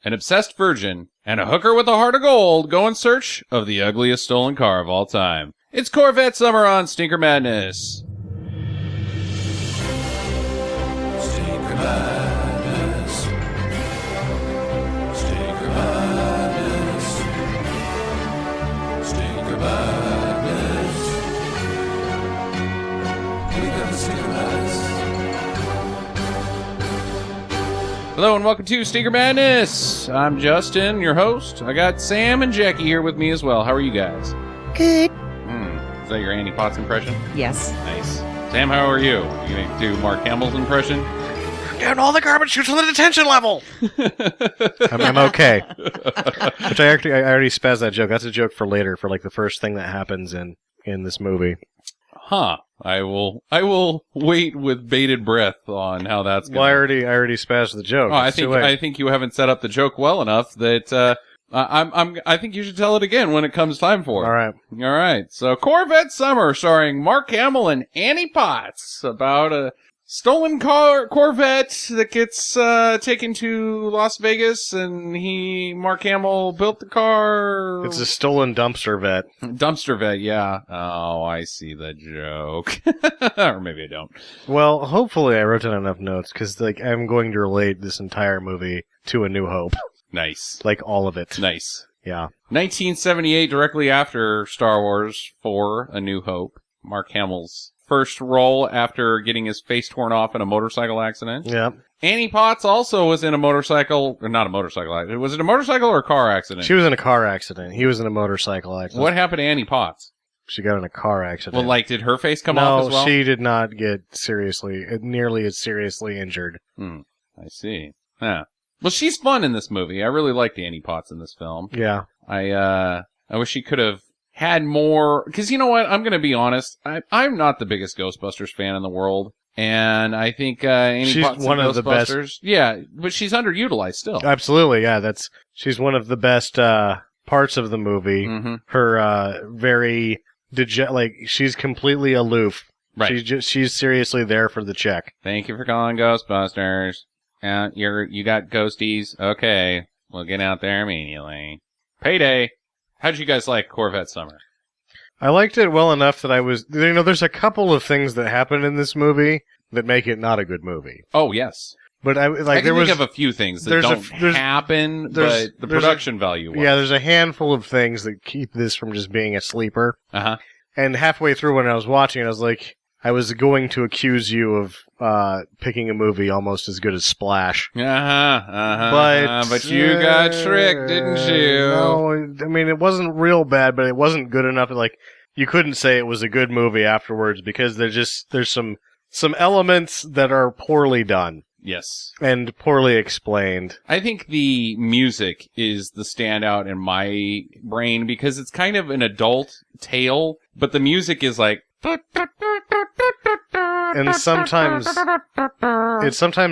an obsessed virgin, and a hooker with a heart of gold go in search of the ugliest stolen car of all time. It's Corvette Summer on Stinker Madness. Stinker Madness. Stinker Madness. Stinker Madness. We got the Stinker Madness. Hello and welcome to Stinker Madness. I'm Justin, your host. I got Sam and Jackie here with me as well. How are you guys? Good. Is that your Annie Potts impression? Yes. Nice. Sam, how are you? You gonna do Mark Hamill's impression? Down all the garbage chutes on the detention level. I'm okay. Which I already spazzed that joke. That's a joke for later, for like the first thing that happens in this movie. Huh. I will wait with bated breath on how that's going. Well, I already spazzed the joke. Oh, I think you haven't set up the joke well enough that I think you should tell it again when it comes time for it. All right. So Corvette Summer, starring Mark Hamill and Annie Potts, about a stolen Corvette that gets taken to Las Vegas, and Mark Hamill built the car. It's a stolen dumpster vet. Dumpster vet, yeah. Oh, I see the joke. Or maybe I don't. Well, hopefully I wrote down enough notes, because I'm going to relate this entire movie to A New Hope. Nice. Like all of it. Nice. Yeah. 1978, directly after Star Wars 4, A New Hope. Mark Hamill's first role after getting his face torn off in a motorcycle accident. Yeah. Annie Potts also was in a motorcycle, or not a motorcycle accident. Was it a motorcycle or a car accident? She was in a car accident. He was in a motorcycle accident. What happened to Annie Potts? She got in a car accident. Well, did her face come off as well? No, she did not get nearly as seriously injured. I see. Yeah. Well, she's fun in this movie. I really liked Annie Potts in this film. Yeah. I wish she could have had more, because you know what? I'm going to be honest. I'm not the biggest Ghostbusters fan in the world. And I think Annie she's Potts one in of the best. Ghostbusters, yeah, but she's underutilized still. Absolutely, yeah. She's one of the best parts of the movie. Mm-hmm. Her very she's completely aloof. Right. She's seriously there for the check. Thank you for calling Ghostbusters. You got ghosties. Okay, we'll get out there immediately. Payday. How'd you guys like Corvette Summer? I liked it well enough that there's a couple of things that happen in this movie that make it not a good movie. Oh, yes. But I can think of a few things that don't happen, but the production value was. Yeah, there's a handful of things that keep this from just being a sleeper. Uh-huh. And halfway through when I was watching it, I was like, I was going to accuse you of picking a movie almost as good as Splash. But you got tricked, didn't you? No, I mean, it wasn't real bad, but it wasn't good enough. You couldn't say it was a good movie afterwards, because there's some elements that are poorly done. Yes. And poorly explained. I think the music is the standout in my brain, because it's kind of an adult tale, but the music is like... And sometimes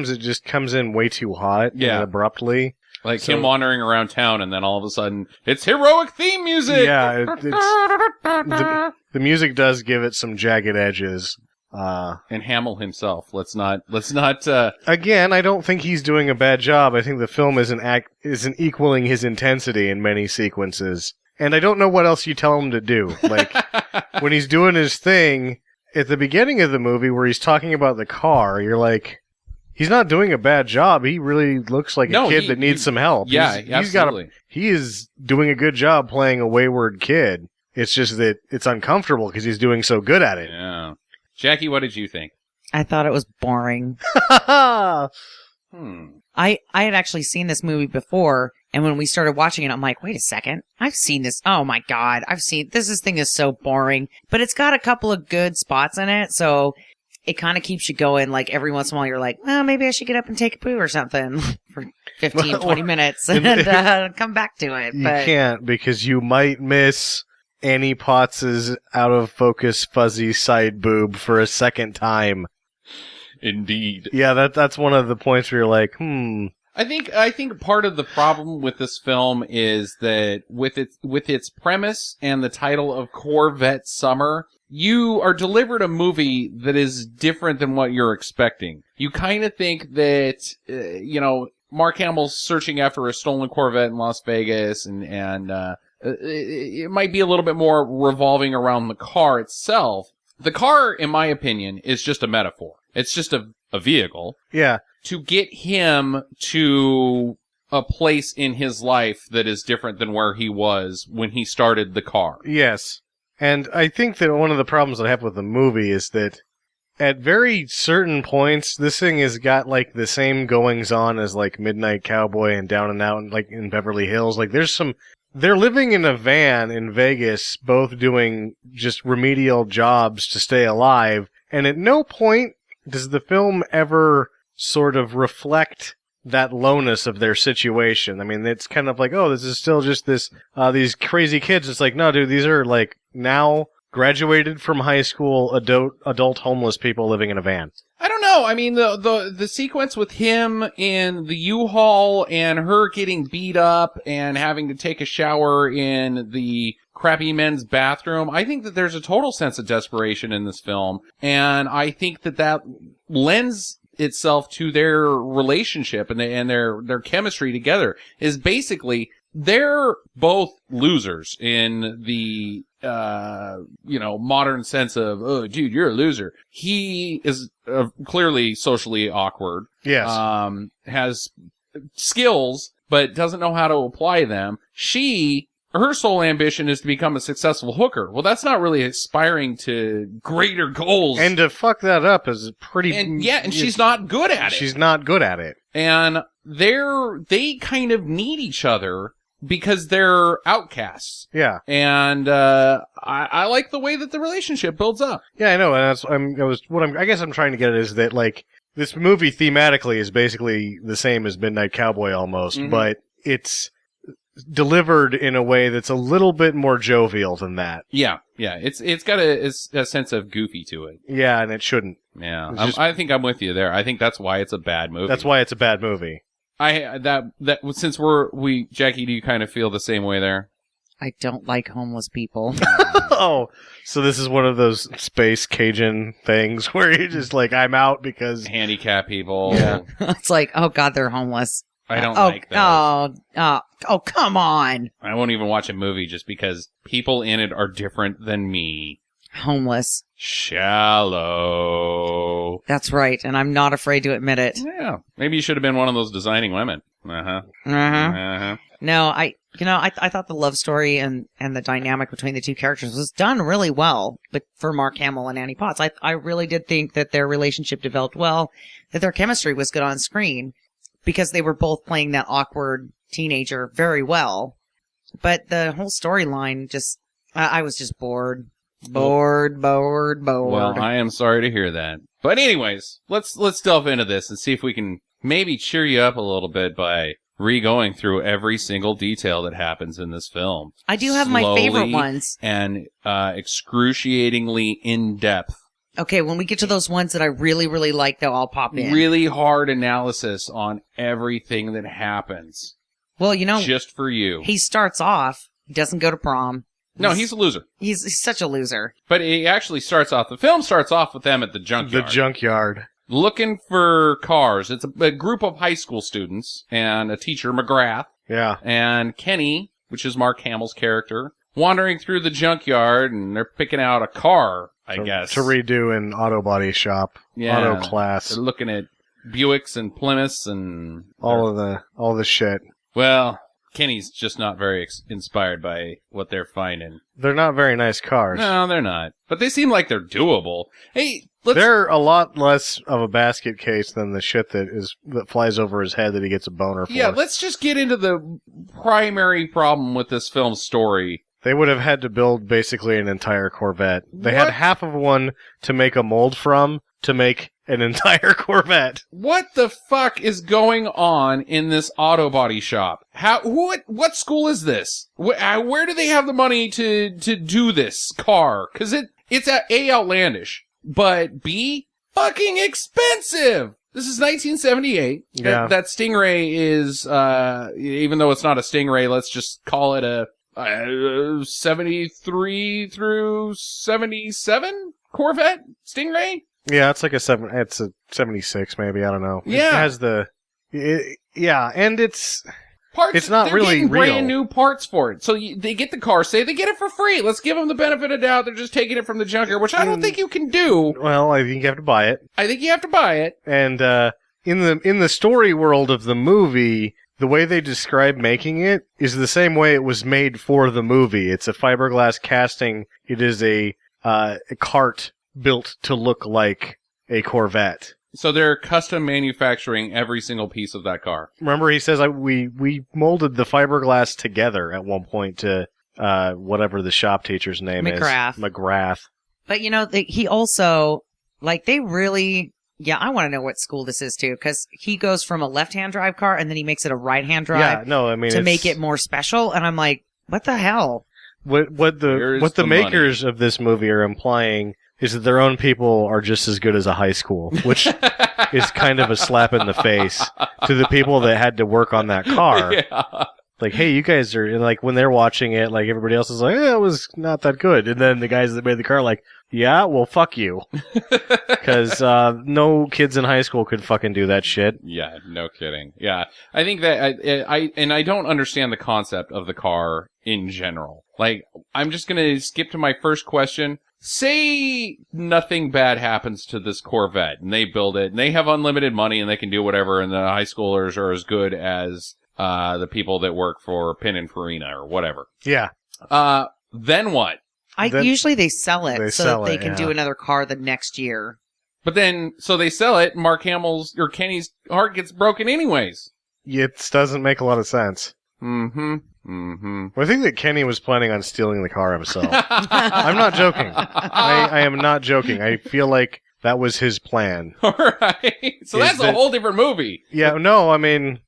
it just comes in way too hot and abruptly. Like him wandering around town, and then all of a sudden, it's heroic theme music! Yeah, the music does give it some jagged edges. And Hamill himself. Let's not. Again, I don't think he's doing a bad job. I think the film isn't equaling his intensity in many sequences. And I don't know what else you tell him to do. Like, when he's doing his thing, at the beginning of the movie where he's talking about the car, you're like, he's not doing a bad job. He really looks like a kid that needs some help. Yeah, absolutely. He is doing a good job playing a wayward kid. It's just that it's uncomfortable because he's doing so good at it. Yeah. Jackie, what did you think? I thought it was boring. I had actually seen this movie before, and when we started watching it, I'm like, wait a second. I've seen this. Oh my God. This thing is so boring. But it's got a couple of good spots in it, so it kind of keeps you going. Like, every once in a while, you're like, well, maybe I should get up and take a poo or something for 15, 20 minutes and come back to it. You can't, because you might miss Annie Potts' out-of-focus fuzzy side boob for a second time. Indeed. Yeah, that's one of the points where you're like, I think part of the problem with this film is that with its premise and the title of Corvette Summer, you are delivered a movie that is different than what you're expecting. You kind of think that, Mark Hamill's searching after a stolen Corvette in Las Vegas, and it might be a little bit more revolving around the car itself. The car, in my opinion, is just a metaphor. It's just a vehicle Yeah. to get him to a place in his life that is different than where he was when he started the car. Yes. And I think that one of the problems I have with the movie is that at very certain points, this thing has got, like, the same goings-on as, like, Midnight Cowboy and Down and Out, and, like, in Beverly Hills. Like, there's some... They're living in a van in Vegas, both doing just remedial jobs to stay alive, and at no point does the film ever sort of reflect that lowness of their situation. I mean, it's kind of like, oh, this is still just this, these crazy kids. It's like, no, dude, these are, like, now graduated from high school adult homeless people living in a van. I don't know. I mean, the sequence with him in the U-Haul and her getting beat up and having to take a shower in the crappy men's bathroom, I think that there's a total sense of desperation in this film, and I think that lends itself to their relationship and their chemistry together. Is basically they're both losers in the modern sense of, oh, dude, you're a loser. He is clearly socially awkward. Yes. Has skills, but doesn't know how to apply them. Her sole ambition is to become a successful hooker. Well, that's not really aspiring to greater goals. And to fuck that up is pretty... And she's not good at it. She's not good at it. And they kind of need each other because they're outcasts. Yeah. And I like the way that the relationship builds up. Yeah, I know, and I guess I'm trying to get at is that, like, this movie thematically is basically the same as Midnight Cowboy almost, but it's delivered in a way that's a little bit more jovial than that. Yeah. It's got a sense of goofy to it. Yeah, and it shouldn't. Yeah, I think I'm with you there. I think that's why it's a bad movie. That's why it's a bad movie. Since Jackie, do you kind of feel the same way there? I don't like homeless people. Oh, so this is one of those space Cajun things where you're just like, I'm out because... Handicap people. Yeah. It's like, oh god, they're homeless. I don't like those. Oh, come on. I won't even watch a movie just because people in it are different than me. Homeless. Shallow. That's right, and I'm not afraid to admit it. Yeah. Maybe you should have been one of those designing women. No, I thought the love story and the dynamic between the two characters was done really well, but for Mark Hamill and Annie Potts, I really did think that their relationship developed well, that their chemistry was good on screen, because they were both playing that awkward teenager very well. But the whole storyline I was just bored. Bored. Well, I am sorry to hear that. But anyways, let's delve into this and see if we can maybe cheer you up a little bit by re-going through every single detail that happens in this film. I do have my favorite ones. And excruciatingly in-depth. Okay, when we get to those ones that I really, really like, though, I'll pop in. Really hard analysis on everything that happens. Well, just for you. He starts off, he doesn't go to prom. No, he's a loser. He's such a loser. But he actually the film starts off with them at the junkyard. The junkyard. Looking for cars. It's a group of high school students and a teacher, McGrath. Yeah. And Kenny, which is Mark Hamill's character, wandering through the junkyard, and they're picking out a car, I guess. To redo an auto body shop. Yeah. Auto class. They're looking at Buicks and Plymouths and... all the shit. Well, Kenny's just not very inspired by what they're finding. They're not very nice cars. No, they're not. But they seem like they're doable. Hey, they're a lot less of a basket case than the shit that flies over his head that he gets a boner for. Yeah, let's just get into the primary problem with this film's story. They would have had to build basically an entire Corvette. They had half of one to make a mold from to make an entire Corvette. What the fuck is going on in this auto body shop? What school is this? Where do they have the money to do this car? Cause it's A, outlandish, but B, fucking expensive. This is 1978. Yeah. That Stingray is, even though it's not a Stingray, let's just call it a 73 through 77 Corvette Stingray. Yeah, it's like it's a 76 maybe, I don't know. Yeah. It has the Yeah, and it's Parts, not they're really getting real. brand new parts for it. So they get the car, say they get it for free. Let's give them the benefit of doubt. They're just taking it from the junker, which I don't think you can do. Well, I think you have to buy it. I think you have to buy it. And in the story world of the movie, the way they describe making it is the same way it was made for the movie. It's a fiberglass casting. It is a cart built to look like a Corvette. So they're custom manufacturing every single piece of that car. Remember, he says we molded the fiberglass together at one point to whatever the shop teacher's name McGrath. is. McGrath. But he also, like, they really, I want to know what school this is too, because he goes from a left-hand drive car and then he makes it a right-hand drive Yeah, no, I mean to make it more special. And I'm like, what the hell? What the makers of this movie are implying is that their own people are just as good as a high school, which is kind of a slap in the face to the people that had to work on that car. Yeah. Like, hey, you guys are, and like when they're watching it, like everybody else is like, it was not that good. And then the guys that made the car are like, yeah, well, fuck you. Because no kids in high school could fucking do that shit. Yeah, no kidding. Yeah, I think that I don't understand the concept of the car in general. Like, I'm just gonna skip to my first question. Say nothing bad happens to this Corvette, and they build it, and they have unlimited money, and they can do whatever, and the high schoolers are as good as the people that work for Pininfarina or whatever. Yeah. Then what? Usually they sell it They so sell that they it, can yeah. do another car the next year. But then, so they sell it, and Mark Hamill's or Kenny's heart gets broken anyways. It doesn't make a lot of sense. Mm-hmm. Mm-hmm. Well, I think that Kenny was planning on stealing the car himself. I'm not joking. I am not joking. I feel like that was his plan. All right. So that's a whole different movie. Yeah, no, I mean,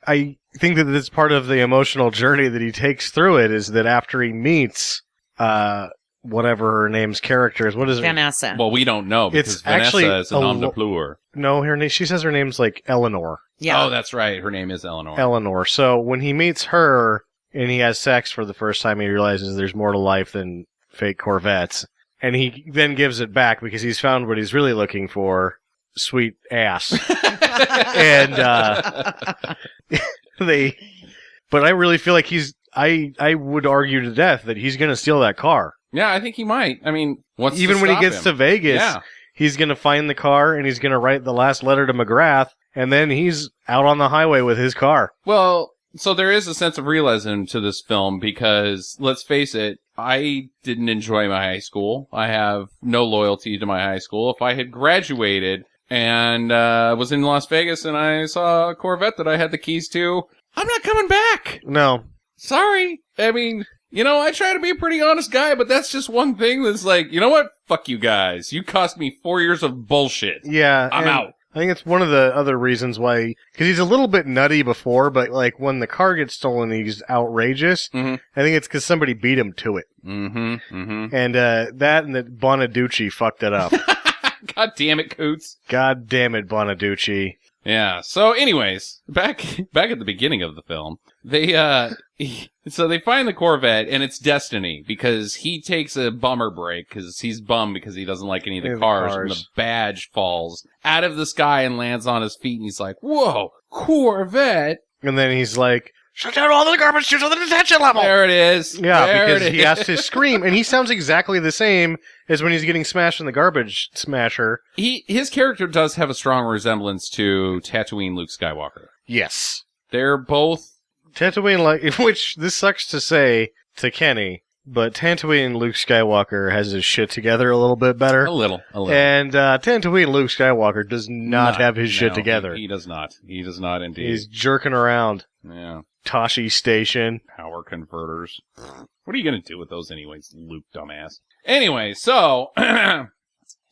I think that this part of the emotional journey that he takes through it is that after he meets, whatever her name's character is, what is it? Vanessa. Well, we don't know because It's Vanessa actually is a nom de plume. No, she says her name's like Eleanor. Yeah. Oh, that's right. Her name is Eleanor. Eleanor. So when he meets her and he has sex for the first time, he realizes there's more to life than fake Corvettes. And he then gives it back because he's found what he's really looking for, sweet ass. And but I really feel like I would argue to death that he's going to steal that car. Yeah, I think he might. I mean, what's Even to when he stop gets him? to Vegas, Yeah. he's going to find the car and he's going to write the last letter to McGrath, and then he's out on the highway with his car. Well, so there is a sense of realism to this film because, let's face it, I didn't enjoy my high school. I have no loyalty to my high school. If I had graduated and was in Las Vegas and I saw a Corvette that I had the keys to, I'm not coming back. No. Sorry. I mean, I try to be a pretty honest guy, but that's just one thing that's like, you know what? Fuck you guys. You cost me 4 years of bullshit. Yeah. I'm and out. I think it's one of the other reasons why, because he's a little bit nutty before, but like when the car gets stolen, he's outrageous. Mhm. I think it's because somebody beat him to it. Mm-hmm. Mm-hmm. And that Bonaducci fucked it up. God damn it, Coots. God damn it, Bonaducci. Yeah. So anyways, back at the beginning of the film, so they find the Corvette and it's destiny because he takes a bummer break because he's bummed because he doesn't like any of the cars and the badge falls out of the sky and lands on his feet and he's like, whoa, Corvette. And then he's like, Shut down all the garbage chutes on the detention level. There it is. yeah, There because it he is. has to scream, and he sounds exactly the same as when he's getting smashed in the garbage smasher. His character does have a strong resemblance to Tatooine Luke Skywalker. Yes. They're both Tatooine, like, which this sucks to say to Kenny, but Tatooine Luke Skywalker has his shit together a little bit better. a little. And Tatooine Luke Skywalker does not have his shit together. He does not. He does not indeed. He's jerking around. Yeah. Toshi Station. Power converters. What are you going to do with those anyways, Luke dumbass? Anyway, so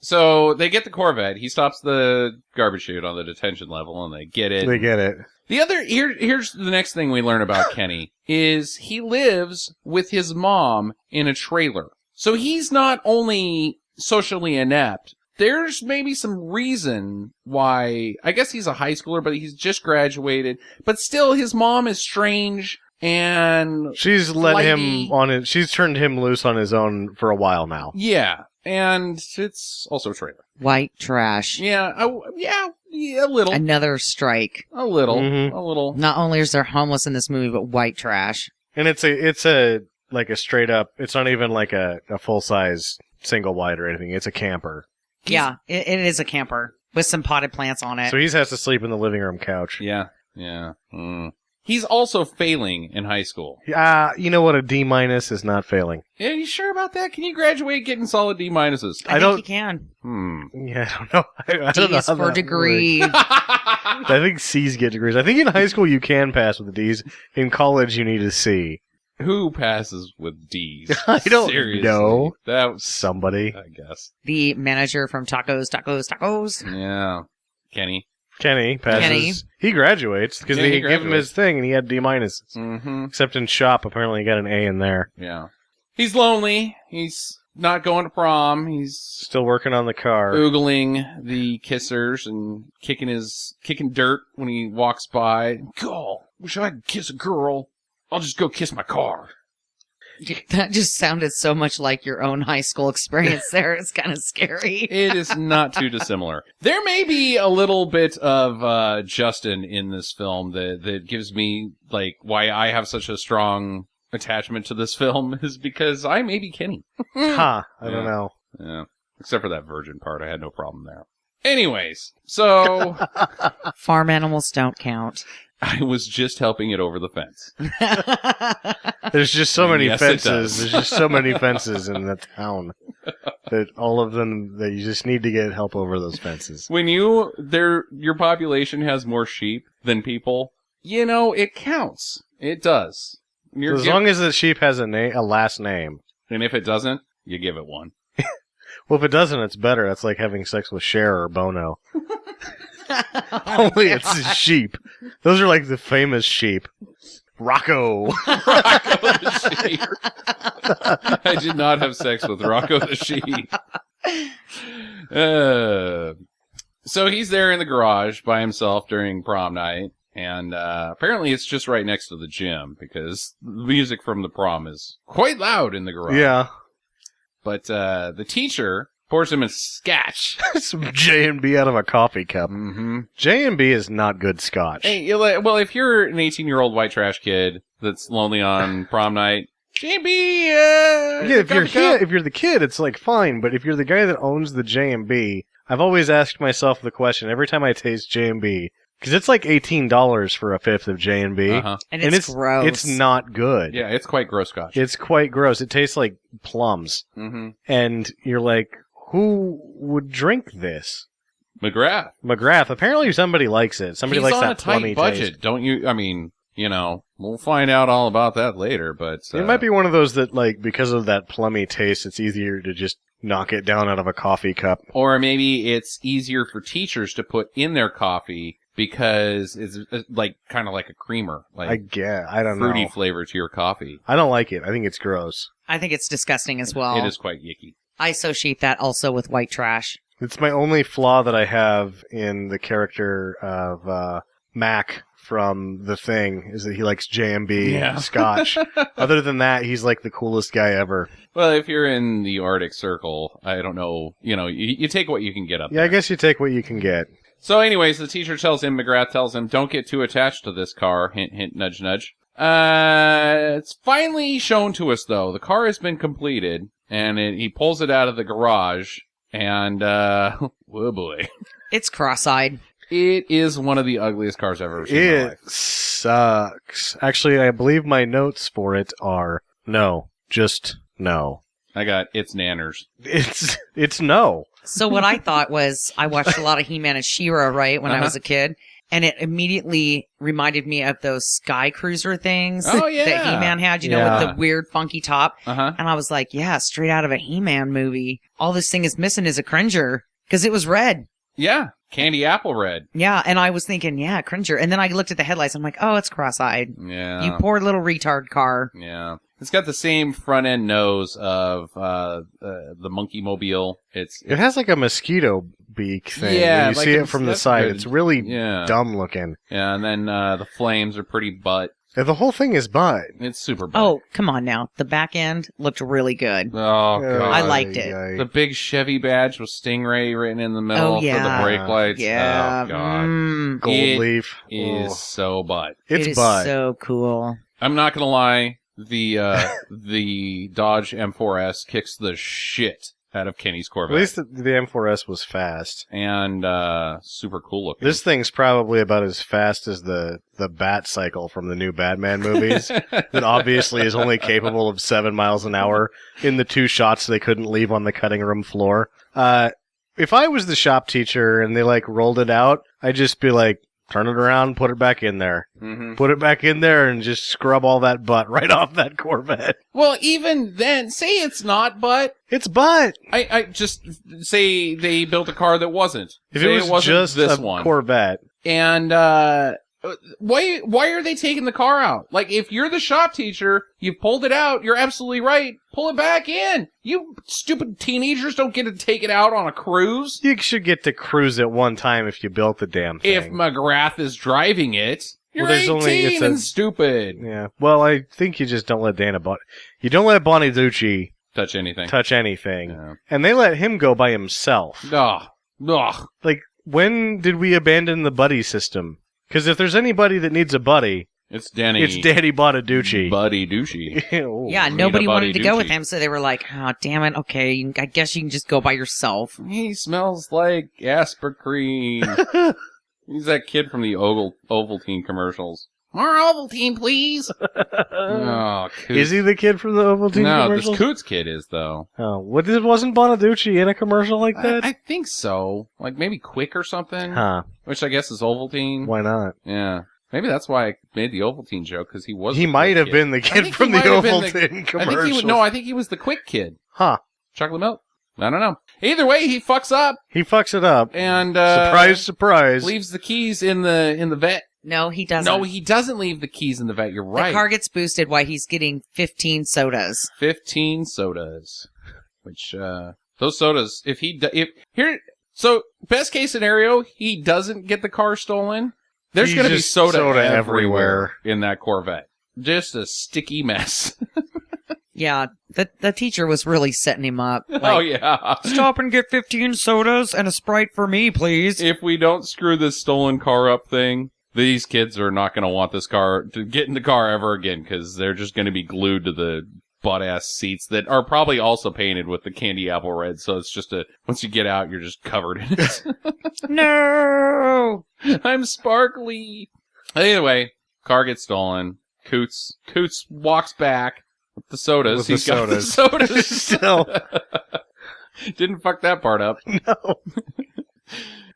so they get the Corvette. He stops the garbage chute on the detention level and they get it. They get it. The other here's the next thing we learn about Kenny is he lives with his mom in a trailer. So he's not only socially inept, there's maybe some reason why, I guess he's a high schooler, but he's just graduated, but still his mom is strange and She's let flighty. him on it. She's turned him loose on his own for a while now. Yeah. And it's also a trailer. White trash. Yeah, a little. Another strike. A little. Mhm. A little. Not only is there homeless in this movie, but white trash. And it's a like a straight up. It's not even like a full size single wide or anything. It's a camper. Yeah, it is a camper with some potted plants on it. So he has to sleep in the living room couch. Yeah. He's also failing in high school. You know what? A D- is not failing. Yeah, you sure about that? Can you graduate getting solid D-? I think don't- you can. Yeah, I don't know. I don't know D's how for that degree. works. I think C's get degrees. I think in high school you can pass with D's. In college you need a C. Who passes with D's? I don't Seriously. know. That was, Somebody. I guess. The manager from Tacos. Yeah. Kenny. Kenny passes. Kenny. He graduates because Yeah, they he give him graduates. his thing and he had D-. Mm-hmm. Except in shop, apparently he got an A in there. Yeah. He's lonely. He's not going to prom. He's Still working on the car. oogling the kissers and kicking dirt when he walks by. God, wish I could kiss a girl. I'll just go kiss my car. That just sounded so much like your own high school experience there. It's kind of scary. It is not too dissimilar. There may be a little bit of Justin in this film that gives me, like, why I have such a strong attachment to this film is because I may be Kenny. I don't Yeah. know. Yeah. Except for that virgin part. I had no problem there. Anyways, so Farm animals don't count. I was just helping it over the fence. There's just so many Yes, it fences. does. There's just so many fences in the town that all of them that you just need to get help over those fences. When your population has more sheep than people, it counts. It does. As long as the sheep has a last name. And if it doesn't, you give it one. Well, if it doesn't, it's better. That's like having sex with Cher or Bono. Only it's a sheep. Those are like the famous sheep. Rocco. Rocco the sheep. I did not have sex with Rocco the sheep. So he's there in the garage by himself during prom night, and apparently it's just right next to the gym because the music from the prom is quite loud in the garage. Yeah. But the teacher pours him a scotch. Some J&B out of a coffee cup. Mm-hmm. J&B is not good scotch. Hey, well, if you're an 18-year-old white trash kid that's lonely on prom night, J&B, Yeah, if you're coffee cup. if you're the kid, it's like fine. But if you're the guy that owns the J&B, I've always asked myself the question every time I taste J&B because it's like $18 for a fifth of J&B, Uh-huh. And it's gross. It's not good. Yeah, it's quite gross scotch. It's quite gross. It tastes like plums, Mm-hmm. and you're like, who would drink this? McGrath. McGrath. Apparently, somebody likes it. Somebody He's likes on that a tight plummy budget, taste. don't you? I mean, we'll find out all about that later, but... It might be one of those that, like, because of that plummy taste, it's easier to just knock it down out of a coffee cup. Or maybe it's easier for teachers to put in their coffee because it's like kind of like a creamer, I like guess. I don't fruity know. flavor to your coffee. I don't like it. I think it's gross. I think it's disgusting as well. It is quite yicky. I associate that also with white trash. It's my only flaw that I have in the character of Mac from The Thing, is that he likes J&B Yeah. scotch. Other than that, he's like the coolest guy ever. Well, if you're in the Arctic Circle, I don't know, you take what you can get up Yeah, I there. guess you take what you can get. So anyways, the teacher McGrath tells him, don't get too attached to this car. Hint, hint, nudge, nudge. It's finally shown to us, though. The car has been completed, and he pulls it out of the garage, and, oh boy. It's cross-eyed. It is one of the ugliest cars I've ever seen in my It life. sucks. Actually, I believe my notes for it are no, just no. I got it's nanners. It's no. So what I thought was, I watched a lot of He-Man and She-Ra, right, when I was a kid, and it immediately reminded me of those Sky Cruiser things Oh, yeah. that He-Man had, with Yeah. the weird funky top. Uh-huh. And I was like, yeah, straight out of a He-Man movie. All this thing is missing is a Cringer, because it was red. Yeah. Candy apple red. Yeah, and I was thinking, yeah, Cringer. And then I looked at the headlights, I'm like, oh, it's cross-eyed. Yeah. You poor little retard car. Yeah. It's got the same front end nose of the Monkey Mobile. It has like a mosquito beak thing. Yeah, when you like see a- it from the that's side. good. It's really Yeah. dumb looking. Yeah, and then the flames are pretty butt. And the whole thing is butt. It's super butt. Oh, come on now. The back end looked really good. Oh, God. I liked it. The big Chevy badge with Stingray written in the middle Oh, yeah. for the brake lights. Yeah. Oh, God. Gold It leaf. Is Oh. so butt. It's It is butt. so cool. I'm not going to lie. The Dodge M4S kicks the shit out of Kenny's Corvette. At least the M4S was fast. And super cool looking. This thing's probably about as fast as the Bat Cycle from the new Batman movies. That obviously is only capable of 7 miles an hour in the 2 shots they couldn't leave on the cutting room floor. If I was the shop teacher and they rolled it out, I'd just be like, turn it around, put it back in there. Mm-hmm. Put it back in there and just scrub all that butt right off that Corvette. Well, even then, say it's not butt. It's butt. I just say they built a car that wasn't. If Say it was wasn't just this a one. Corvette. And why are they taking the car out? If you're the shop teacher, you pulled it out, you're absolutely right. Pull it back in. You stupid teenagers don't get to take it out on a cruise. You should get to cruise at one time if you built the damn thing. If McGrath is driving it, you're Well, there's 18 only- it's and a- stupid. Yeah. Well, I think you just don't let you don't let Bonaducci Touch anything. touch anything. Yeah. And they let him go by himself. Ugh. Ugh. When did we abandon the buddy system? Because if there's anybody that needs a buddy, It's Danny. it's Danny Bonaducci. Buddy douchey. Oh. Yeah, Need nobody a wanted to buddy go with douchey. him, so they were like, oh, damn it, okay, I guess you can just go by yourself. He smells like Aspercreme. He's that kid from the Ovaltine commercials. More Ovaltine, please. Oh, Coots. Is he the kid from the Ovaltine No, commercial? this Coots kid is, though. Oh, wasn't Bonaducci in a commercial like that? I think so. Maybe Quick or something. Huh. Which I guess is Ovaltine. Why not? Yeah. Maybe that's why I made the Ovaltine joke, because he was He the might Quick have kid. been the I kid think from he the might have been Ovaltine commercial. I think he was the Quick kid. Huh. Chocolate milk? I don't know. Either way, he fucks up He fucks it up. and Surprise, surprise. leaves the keys in the vet. No, he doesn't. No, he doesn't leave the keys in the vet. You're right. The car gets boosted while he's getting 15 sodas. 15 sodas. Which, those sodas, so best case scenario, he doesn't get the car stolen. There's He's going to be just soda everywhere. everywhere in that Corvette. Just a sticky mess. Yeah, the teacher was really setting him up. Oh, yeah. Stop and get 15 sodas and a Sprite for me, please. If we don't screw this stolen car up thing, these kids are not going to want this car to get in the car ever again, because they're just going to be glued to the butt-ass seats that are probably also painted with the candy apple red, so it's just once you get out, you're just covered in it. No! I'm sparkly. Anyway, car gets stolen. Coots walks back with the sodas. With the He's got the sodas. sodas. Still. Didn't fuck that part up. No.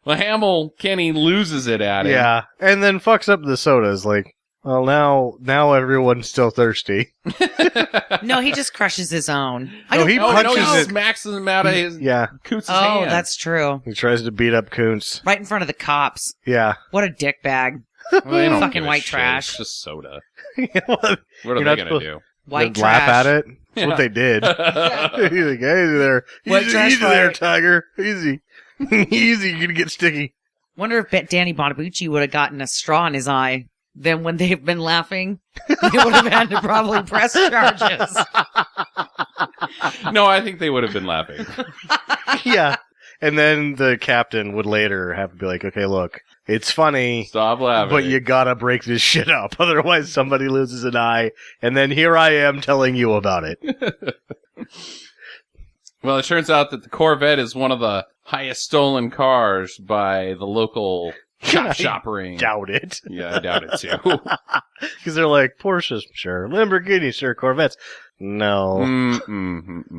Well, Kenny loses it at him. Yeah. And then fucks up the sodas. Now everyone's still thirsty. No, he just crushes his own. No, he punches he it. smacks him out of his Yeah. Coots' Oh, hand. that's true. He tries to beat up Kuntz. Right in front of the cops. Yeah. What a dickbag. Well, they don't fucking give a white shit. trash. It's just soda. You know what? What are You're they not gonna supposed- do? White They'd laugh trash. at it. That's Yeah. what they did. He's like, hey there. White Easy, trash easy there, fight. Tiger. Easy. Easy, you're gonna get sticky. Wonder if Danny Bonaducci would have gotten a straw in his eye. Then when they've been laughing, they would have had to probably press charges. No, I think they would have been laughing. Yeah. And then the captain would later have to be like, okay, look, it's funny, Stop laughing. but you gotta break this shit up. Otherwise somebody loses an eye. And then here I am telling you about it. Well, it turns out that the Corvette is one of the highest stolen cars by the local I shop ring. Doubt it. Yeah, I doubt it too. Because they're like, Porsches, sure. Lamborghini, sure. Corvettes. No.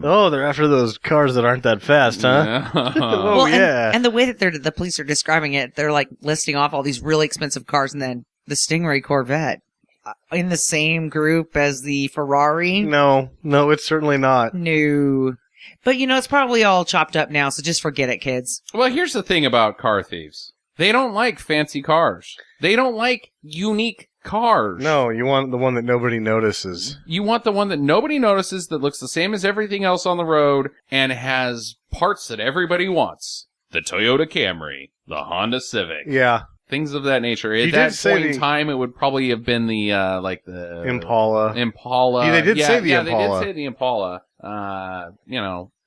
Oh, they're after those cars that aren't that fast, huh? Oh, Well, yeah. and the way that the police are describing it, they're like listing off all these really expensive cars and then the Stingray Corvette in the same group as the Ferrari. No, it's certainly not. No. But it's probably all chopped up now, so just forget it, kids. Well, here's the thing about car thieves. They don't like fancy cars. They don't like unique cars. No, you want the one that nobody notices. You want the one that nobody notices, that looks the same as everything else on the road, and has parts that everybody wants. The Toyota Camry, the Honda Civic. Yeah. things of that nature. He At did that say point in the- time, it would probably have been the Impala. Impala. Yeah, they did say the Impala. They did say the Impala.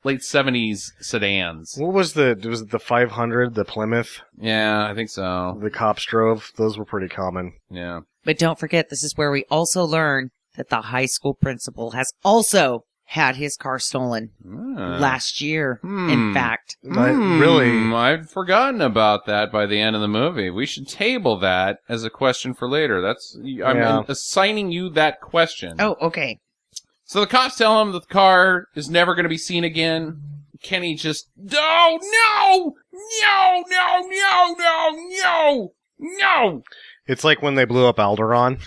Late 70s sedans. What was was it the 500, the Plymouth, Yeah, I think so. the cops drove? Those were pretty common. Yeah. But don't forget, this is where we also learn that the high school principal has also had his car stolen last year, in fact. Really? I'd forgotten about that by the end of the movie. We should table that as a question for later. I'm assigning you that question. Oh, okay. So the cops tell him that the car is never going to be seen again. Kenny just, no! It's like when they blew up Alderaan.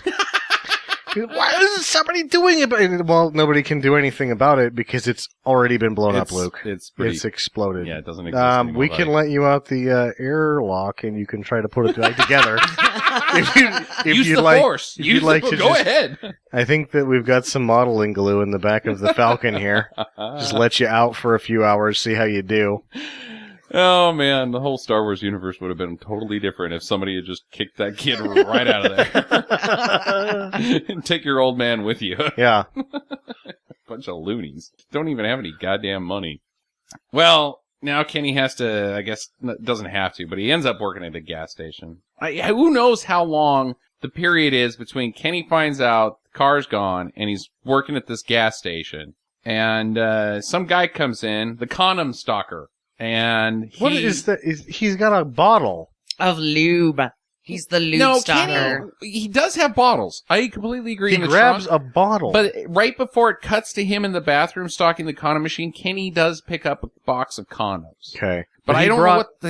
Why is somebody doing it? Well, nobody can do anything about it because it's already been blown up, Luke. It's exploded. Yeah, it doesn't exist anymore, we can let you out the airlock, and you can try to put it back together. if Use you'd the like, force. If you'd like to go ahead. I think that we've got some modeling glue in the back of the Falcon here. Just let you out for a few hours, see how you do. Oh man, the whole Star Wars universe would have been totally different if somebody had just kicked that kid right out of there. And take your old man with you. Yeah. Bunch of loonies. Don't even have any goddamn money. Well, now Kenny has to, I guess, doesn't have to, but he ends up working at a gas station. Who knows how long the period is between Kenny finds out the car's gone and he's working at this gas station. And some guy comes in, the condom stalker. And What is that? He's got a bottle of lube. He's the lube stalker. He does have bottles. I completely agree. He grabs a bottle. But right before it cuts to him in the bathroom stalking the condom machine, Kenny does pick up a box of condoms. Okay. But I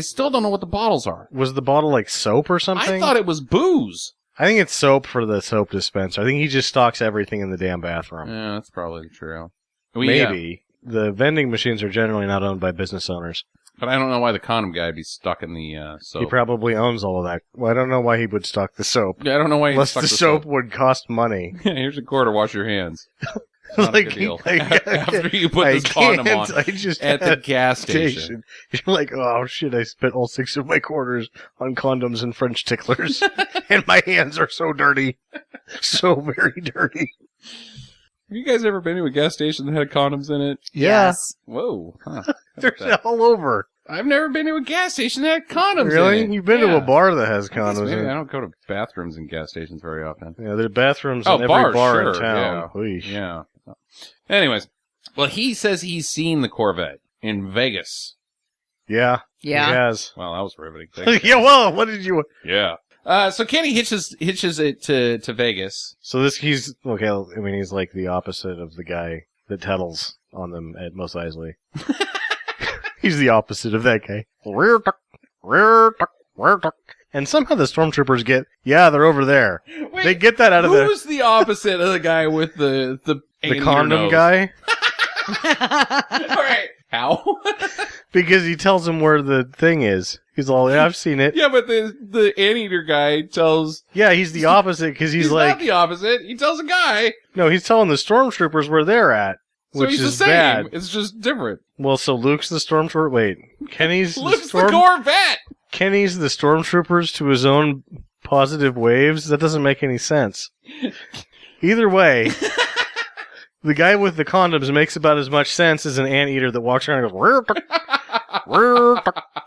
still don't know what the bottles are. Was the bottle like soap or something? I thought it was booze. I think it's soap for the soap dispenser. I think he just stocks everything in the damn bathroom. Yeah, that's probably true. Maybe. The vending machines are generally not owned by business owners. But I don't know why the condom guy would be stuck in the soap. He probably owns all of that. Well, I don't know why he would stock the soap. Yeah, I don't know why he Unless stuck the soap would cost money. Here's a quarter, wash your hands. Not a good deal. After you put this condom on at the gas station. You're like, oh shit, I spent all 6 of my quarters on condoms and French ticklers. And my hands are so dirty. So very dirty. Have you guys ever been to a gas station that had condoms in it? Yes. Whoa. Huh. They're all over. I've never been to a gas station that had condoms Really? in it. You've been to a bar that has I guess condoms maybe in it. I don't go to bathrooms in gas stations very often. Yeah, there are bathrooms in every bars, bar sure, in town. Oesh. Yeah. Anyways, well, he says he's seen the Corvette in Vegas. Yeah. Yeah. He has. Well, that was riveting. Thanks. Yeah, well, what did you... Yeah. So Kenny hitches it to Vegas. So he's like the opposite of the guy that tattles on them at Mos Eisley. He's the opposite of that guy. And somehow the stormtroopers they're over there. Wait, they get that out of who's the opposite of the guy with the condom guy? All right. How? Because he tells him where the thing is. He's all, yeah, I've seen it. Yeah, but the anteater guy tells... Yeah, he's the opposite because he's like... not the opposite. He tells a guy. No, he's telling the stormtroopers where they're at. So Which he's is the same. bad. It's just different. Well, so Luke's the stormtrooper. Wait, Kenny's Luke's the Corvette. Kenny's the stormtroopers to his own positive waves. That doesn't make any sense. Either way, the guy with the condoms makes about as much sense as an anteater that walks around and goes,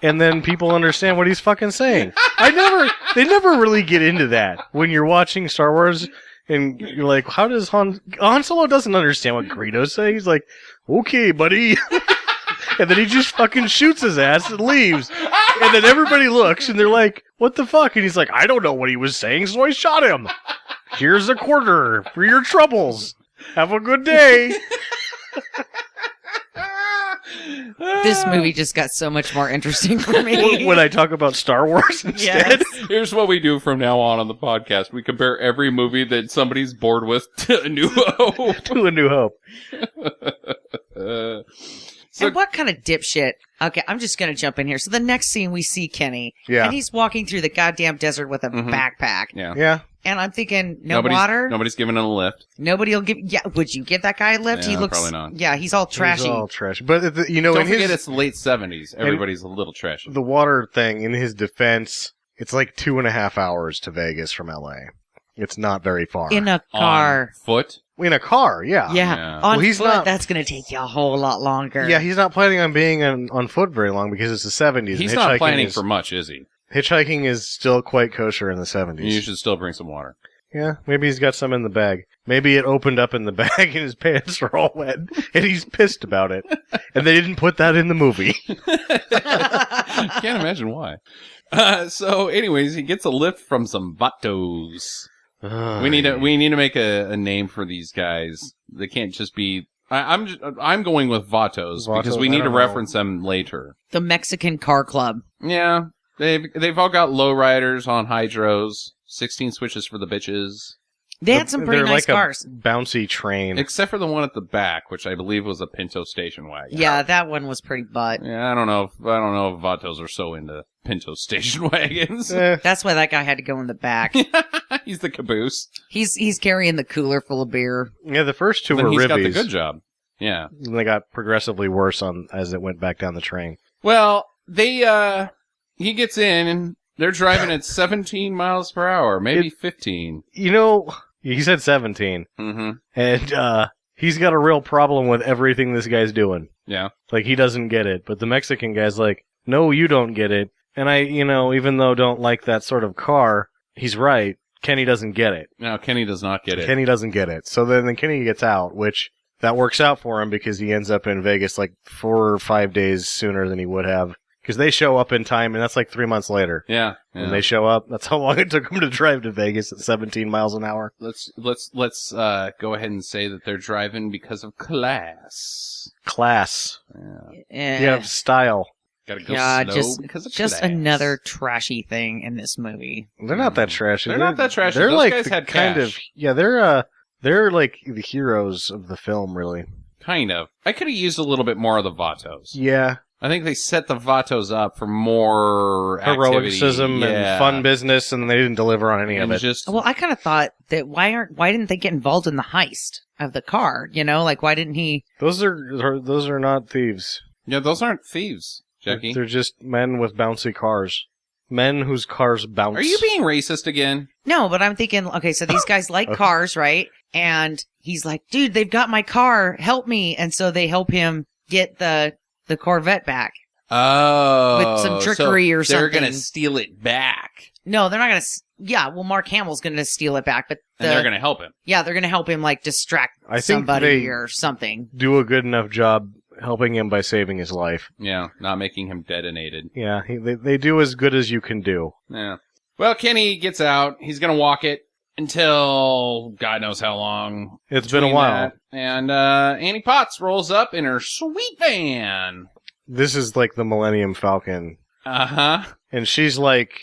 and then people understand what he's fucking saying. They never really get into that when you're watching Star Wars. And you're like, how does Han Solo doesn't understand what Greedo's saying? He's like, okay, buddy. And then he just fucking shoots his ass and leaves. And then everybody looks and they're like, what the fuck? And he's like, I don't know what he was saying, so I shot him. Here's a quarter for your troubles. Have a good day. This movie just got so much more interesting for me. When I talk about Star Wars instead. Yes. Here's what we do from now on the podcast. We compare every movie that somebody's bored with to A New Hope. To A New Hope. And what kind of dipshit? Okay, I'm just going to jump in here. So the next scene, we see Kenny. Yeah. And he's walking through the goddamn desert with a backpack. Yeah. Yeah. And I'm thinking, Nobody's water? Nobody's giving him a lift. Nobody will give... Yeah, would you give that guy a lift? Yeah, He looks... probably not. Yeah, he's all trashy. He's all trashy. But, Don't forget it's the late 70s. Everybody's a little trashy. The water thing, in his defense, It's like 2.5 hours to Vegas from LA. It's not very far. In a car. On foot? In a car, yeah. Yeah. Well, On he's foot, not- that's going to take you a whole lot longer. Yeah, he's not planning on being on foot very long because it's the 70s. He's and not hitchhiking planning is- for much, is he? Hitchhiking is still quite kosher in the 70s. You should still bring some water. Yeah, maybe he's got some in the bag. Maybe it opened up in the bag and his pants are all wet, and he's pissed about it. And they didn't put that in the movie. Can't imagine why. So, anyways, he gets a lift from some vatos. We need to make a name for these guys. They can't just be. I'm going with vatos because we I need to don't know. reference them later. The Mexican Car Club. Yeah, they've all got lowriders on hydros, 16 switches for the bitches, They had some pretty They're nice like cars. a bouncy train. except for the one at the back, which I believe was a Pinto station wagon. Yeah, that one was pretty butt. Yeah, I don't know if vatos are so into Pinto station wagons. Eh, That's why that guy had to go in the back. He's the caboose. He's carrying the cooler full of beer. yeah, the first two Then were he's got the ribbies. good job. Yeah. And they got progressively worse as it went back down the train. Well, he gets in and they're driving at 17 miles per hour, maybe 15. You know, he said 17, Mm-hmm. and he's got a real problem with everything this guy's doing. Yeah. Like, he doesn't get it, but the Mexican guy's like, no, you don't get it. And I, even though don't like that sort of car, he's right. Kenny doesn't get it. No, Kenny does not get it. Kenny doesn't get it. So then Kenny gets out, which that works out for him because he ends up in Vegas like 4 or 5 days sooner than he would have. Because they show up in time, and that's like 3 months later. Yeah. When they show up, that's how long it took them to drive to Vegas at 17 miles an hour. Let's go ahead and say that they're driving because of class. Class. Eh. You have style. Gotta go Yeah, slow because of just class. another trashy thing in this movie. They're not that trashy. They're not that trashy. They're Those like guys the had kind cash. of they're like the heroes of the film, really. Kind of. I could have used a little bit more of the vatos. Yeah, I think they set the vatos up for more heroicism activity. and fun business, and they didn't deliver on any of And it. just Well, I kind of thought that why didn't they get involved in the heist of the car? Like why didn't he? Those are not thieves. yeah, those aren't thieves, Jackie. They're just men with bouncy cars. Men whose cars bounce. Are you being racist again? No, but I'm thinking, okay, so these guys like cars, right? And he's like, dude, they've got my car. Help me. And so they help him get the Corvette back. Oh, With some trickery or They're something. gonna steal it back, No, they're not going to. Yeah, well, Mark Hamill's going to steal it back, but and they're gonna help him. yeah, they're going to help him like distract I think somebody they- or something. do a good enough job helping him by saving his life? Yeah, not making him detonated. Yeah, they do as good as you can do. Yeah. Well, Kenny gets out. He's gonna walk it until God knows how long. It's been a between while. that. And Annie Potts rolls up in her sweet van. This is like the Millennium Falcon. Uh-huh. And she's like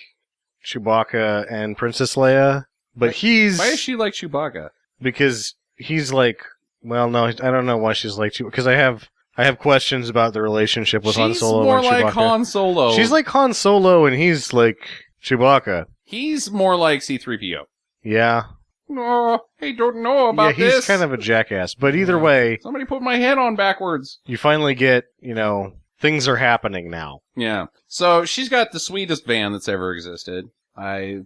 Chewbacca and Princess Leia, but he's Why is she like Chewbacca? because he's like, well, no, I don't know why she's like Chewbacca, because I have questions about the relationship with Han She's Solo more and like Chewbacca. Han Solo. She's like Han Solo and he's like Chewbacca. He's more like C-3PO. Yeah. No, I don't know about yeah, he's this. kind of a jackass. But either way, Somebody put my head on backwards. you finally get, things are happening now. Yeah. So she's got the sweetest van that's ever existed. I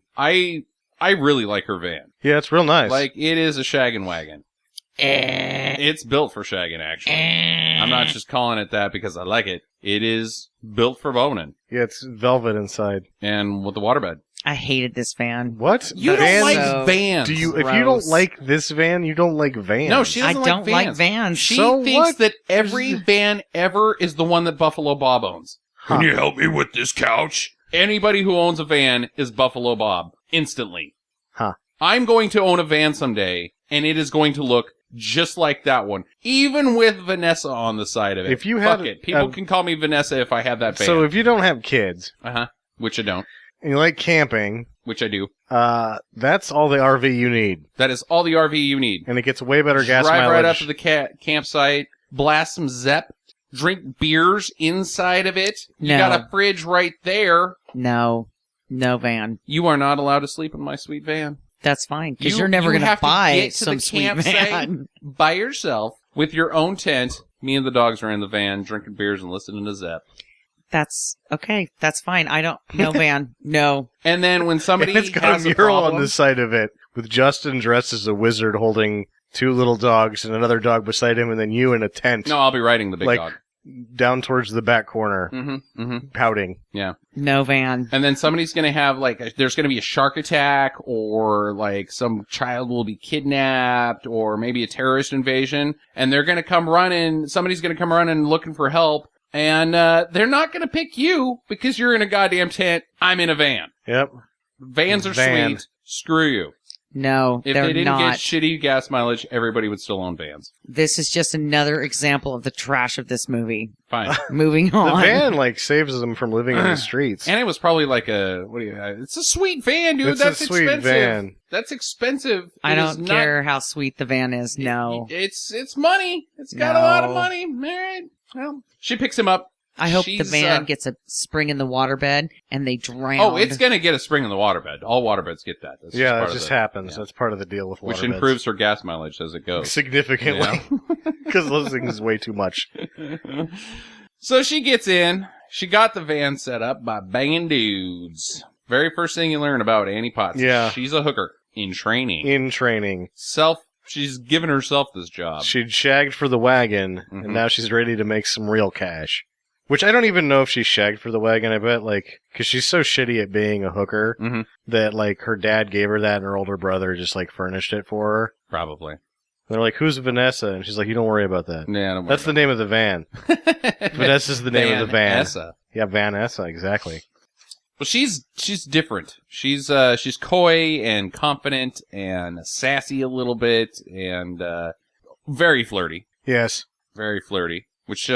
really like her van. Yeah, it's real nice. Like, it is a shaggin' wagon. It's built for shaggin', actually. I'm not just calling it that because I like it. It is built for boning. yeah, it's velvet inside. And with the waterbed. I hated this van. What? You The don't van- like so vans. Do you? If you don't gross. like this van, you don't like vans. No, she I doesn't don't like like vans. She So thinks what? that every van ever is the one that Buffalo Bob owns. Huh. Can you help me with this couch? Anybody who owns a van is Buffalo Bob. Instantly. Huh. I'm going to own a van someday, and it is going to look just like that one. Even with Vanessa on the side of it. If you Fuck had it. People a- can call me Vanessa if I have that van. So if you don't have kids Uh-huh. Which I don't. and you like camping, Which I do. that's all the RV you need, That is all the RV you need. and it gets way better gas Drive mileage. right up to the campsite, blast some Zepp, drink beers inside of it. You No. got a fridge right there. No van. You are not allowed to sleep in my sweet van. That's fine because You- you're never you going to have to buy get to some the sweet campsite. van. By yourself, with your own tent. Me and the dogs are in the van, drinking beers and listening to Zepp. That's okay. That's fine. I don't. No, Van. No. And then when somebody And it's got has a a mural problem, on the side of it with Justin dressed as a wizard holding 2 little dogs and another dog beside him, and then you in a tent. No, I'll be riding the big like, dog. Down towards the back corner, pouting. Yeah. No, Van. And then somebody's going to have, like, there's going to be a shark attack, or, like, some child will be kidnapped, or maybe a terrorist invasion, and they're going to come running, somebody's going to come running looking for help, and they're not going to pick you because you're in a goddamn tent. I'm in a van. Yep. Vans are Van. sweet. Screw you. No, If they're they didn't not. get shitty gas mileage, everybody would still own vans. This is just another example of the trash of this movie. Fine. Moving The on. van, like, saves them from living in the streets. And it was probably like it's a sweet van, dude. It's a That's sweet expensive. van. That's expensive. I It is don't not- care how sweet the van is. No. It's money. It's got a lot of No. money. All right. Well, she picks him up. I hope the She's, van gets a spring in the waterbed and they drown. Oh, it's going to get a spring in the waterbed. All waterbeds get that. That's Yeah, part that of just the- happens. yeah. That's part of the deal with Which waterbeds. improves her gas mileage as it goes. Significantly. Because those things is way too much. So she gets in. She got the van set up by banging dudes. Very first thing you learn about Annie Potts. Yeah. She's a hooker in training. In training. She's given herself this job. She'd shagged for the wagon, Mhm. and now she's ready to make some real cash. Which I don't even know if she shagged for the wagon, I bet, like, because she's so shitty at being a hooker Mhm. that, like, her dad gave her that and her older brother just, like, furnished it for her. Probably. They're like, who's Vanessa? And she's like, you don't worry about that. Yeah, don't worry That's the name of the van. Vanessa's the name of the van. Vanessa. Yeah, Vanessa, exactly. Well, she's different. She's coy and confident and sassy a little bit and very flirty. Yes. Very flirty. Which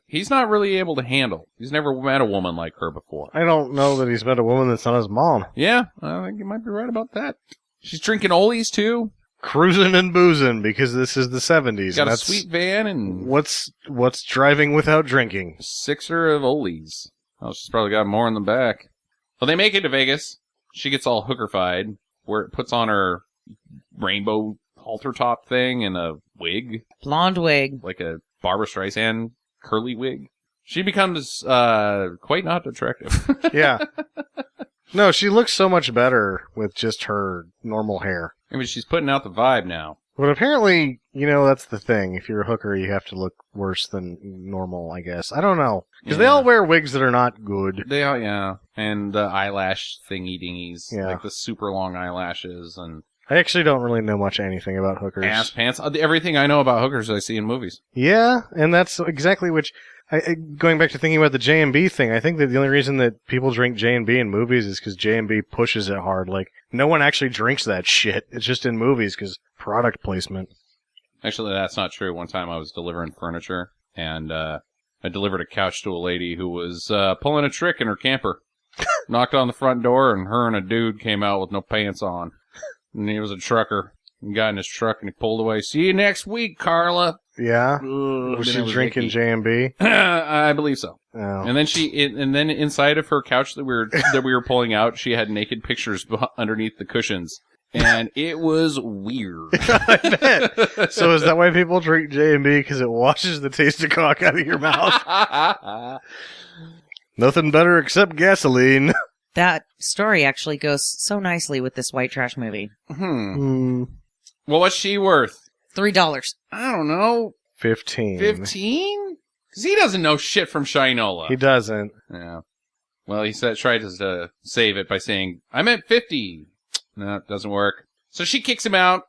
he's not really able to handle. He's never met a woman like her before. I don't know that he's met a woman that's not his mom. Yeah, I think you might be right about that. She's drinking Olies too. Cruising and boozing because this is the 70s. She's got and a that's sweet van and what's driving without drinking. 6er of Olies. Oh, she's probably got more in the back. Well, they make it to Vegas. She gets all hookerfied, where it puts on her rainbow halter top thing and a wig, Blonde wig. like a Barbra Streisand curly wig. She becomes quite not attractive. Yeah. No, she looks so much better with just her normal hair. I mean, she's putting out the vibe now. But apparently, you know, that's the thing. If you're a hooker, you have to look worse than normal, I guess. I don't know. Because they Yeah. all wear wigs that are not good. They are, yeah. And the eyelash thingy-dingies. Yeah. Like the super long eyelashes and I actually don't really know much anything about hookers. ass pants. Everything I know about hookers I see in movies. Yeah, and that's exactly which... going back to thinking about the J&B thing, I think that the only reason that people drink J&B in movies is because J&B pushes it hard. Like, no one actually drinks that shit. It's just in movies because product placement. Actually, that's not true. One time I was delivering furniture, and I delivered a couch to a lady who was pulling a trick in her camper. Knocked on the front door, and her and a dude came out with no pants on. And he was a trucker. He got in his truck, and he pulled away. See you next week, Carla. Yeah? Ugh, Was then she it was drinking icky. J&B? I believe so. Oh. And then inside of her couch that we were pulling out, she had naked pictures underneath the cushions, and it was weird. I bet. So is that why people drink J&B? Because it washes the taste of cock out of your mouth? Nothing better except gasoline. That story actually goes so nicely with this white trash movie. Well, what's she worth? $3. I don't know. 15. 15? Because he doesn't know shit from Shinola. He doesn't. Yeah. Well, he tried to save it by saying, I meant 50. No, it doesn't work. So she kicks him out.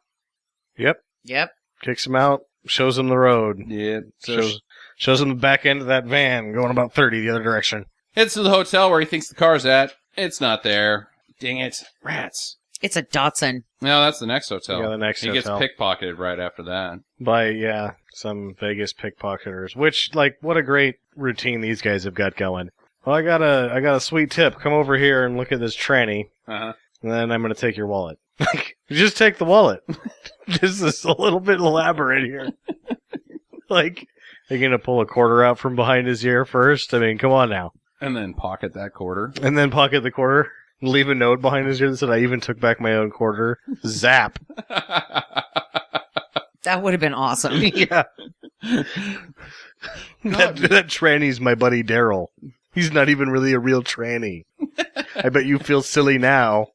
Yep. Yep. Kicks him out. Shows him the road. Yeah. So Shows him the back end of that van going about 30 the other direction. heads to the hotel where he thinks the car's at. It's not there. Dang it. Rats. It's a Datsun. No, that's the next hotel. Yeah, the next he hotel. gets pickpocketed right after that. By, some Vegas pickpocketers. Which, like, what a great routine these guys have got going. Well, I got a sweet tip. Come over here and look at this tranny. Uh-huh. And then I'm going to take your wallet. Like, just take the wallet. This is a little bit elaborate here. Like, are you going to pull a quarter out from behind his ear first? I mean, come on now. And then pocket that quarter. And then pocket the quarter. Leave a note behind his ear that said, I even took back my own quarter. Zap. That would have been awesome. Yeah. That tranny's my buddy Daryl. He's not even really a real tranny. I bet you feel silly now.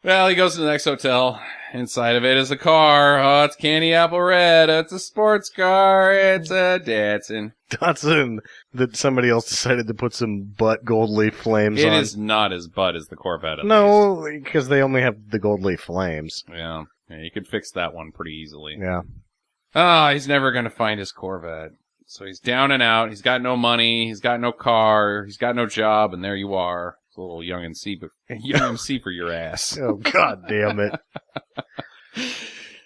Well, he goes to the next hotel. Inside of it is a car. Oh, it's candy apple red. It's a sports car. It's a Datsun. Datsun that somebody else decided to put some butt gold leaf flames on. It is not as butt as the Corvette. At least. No, because they only have the gold leaf flames. Yeah, you could fix that one pretty easily. Yeah. Ah, he's never going to find his Corvette. So he's down and out. He's got no money. He's got no car. He's got no job. And there you are. It's a little young MC for your ass. Oh, God damn it.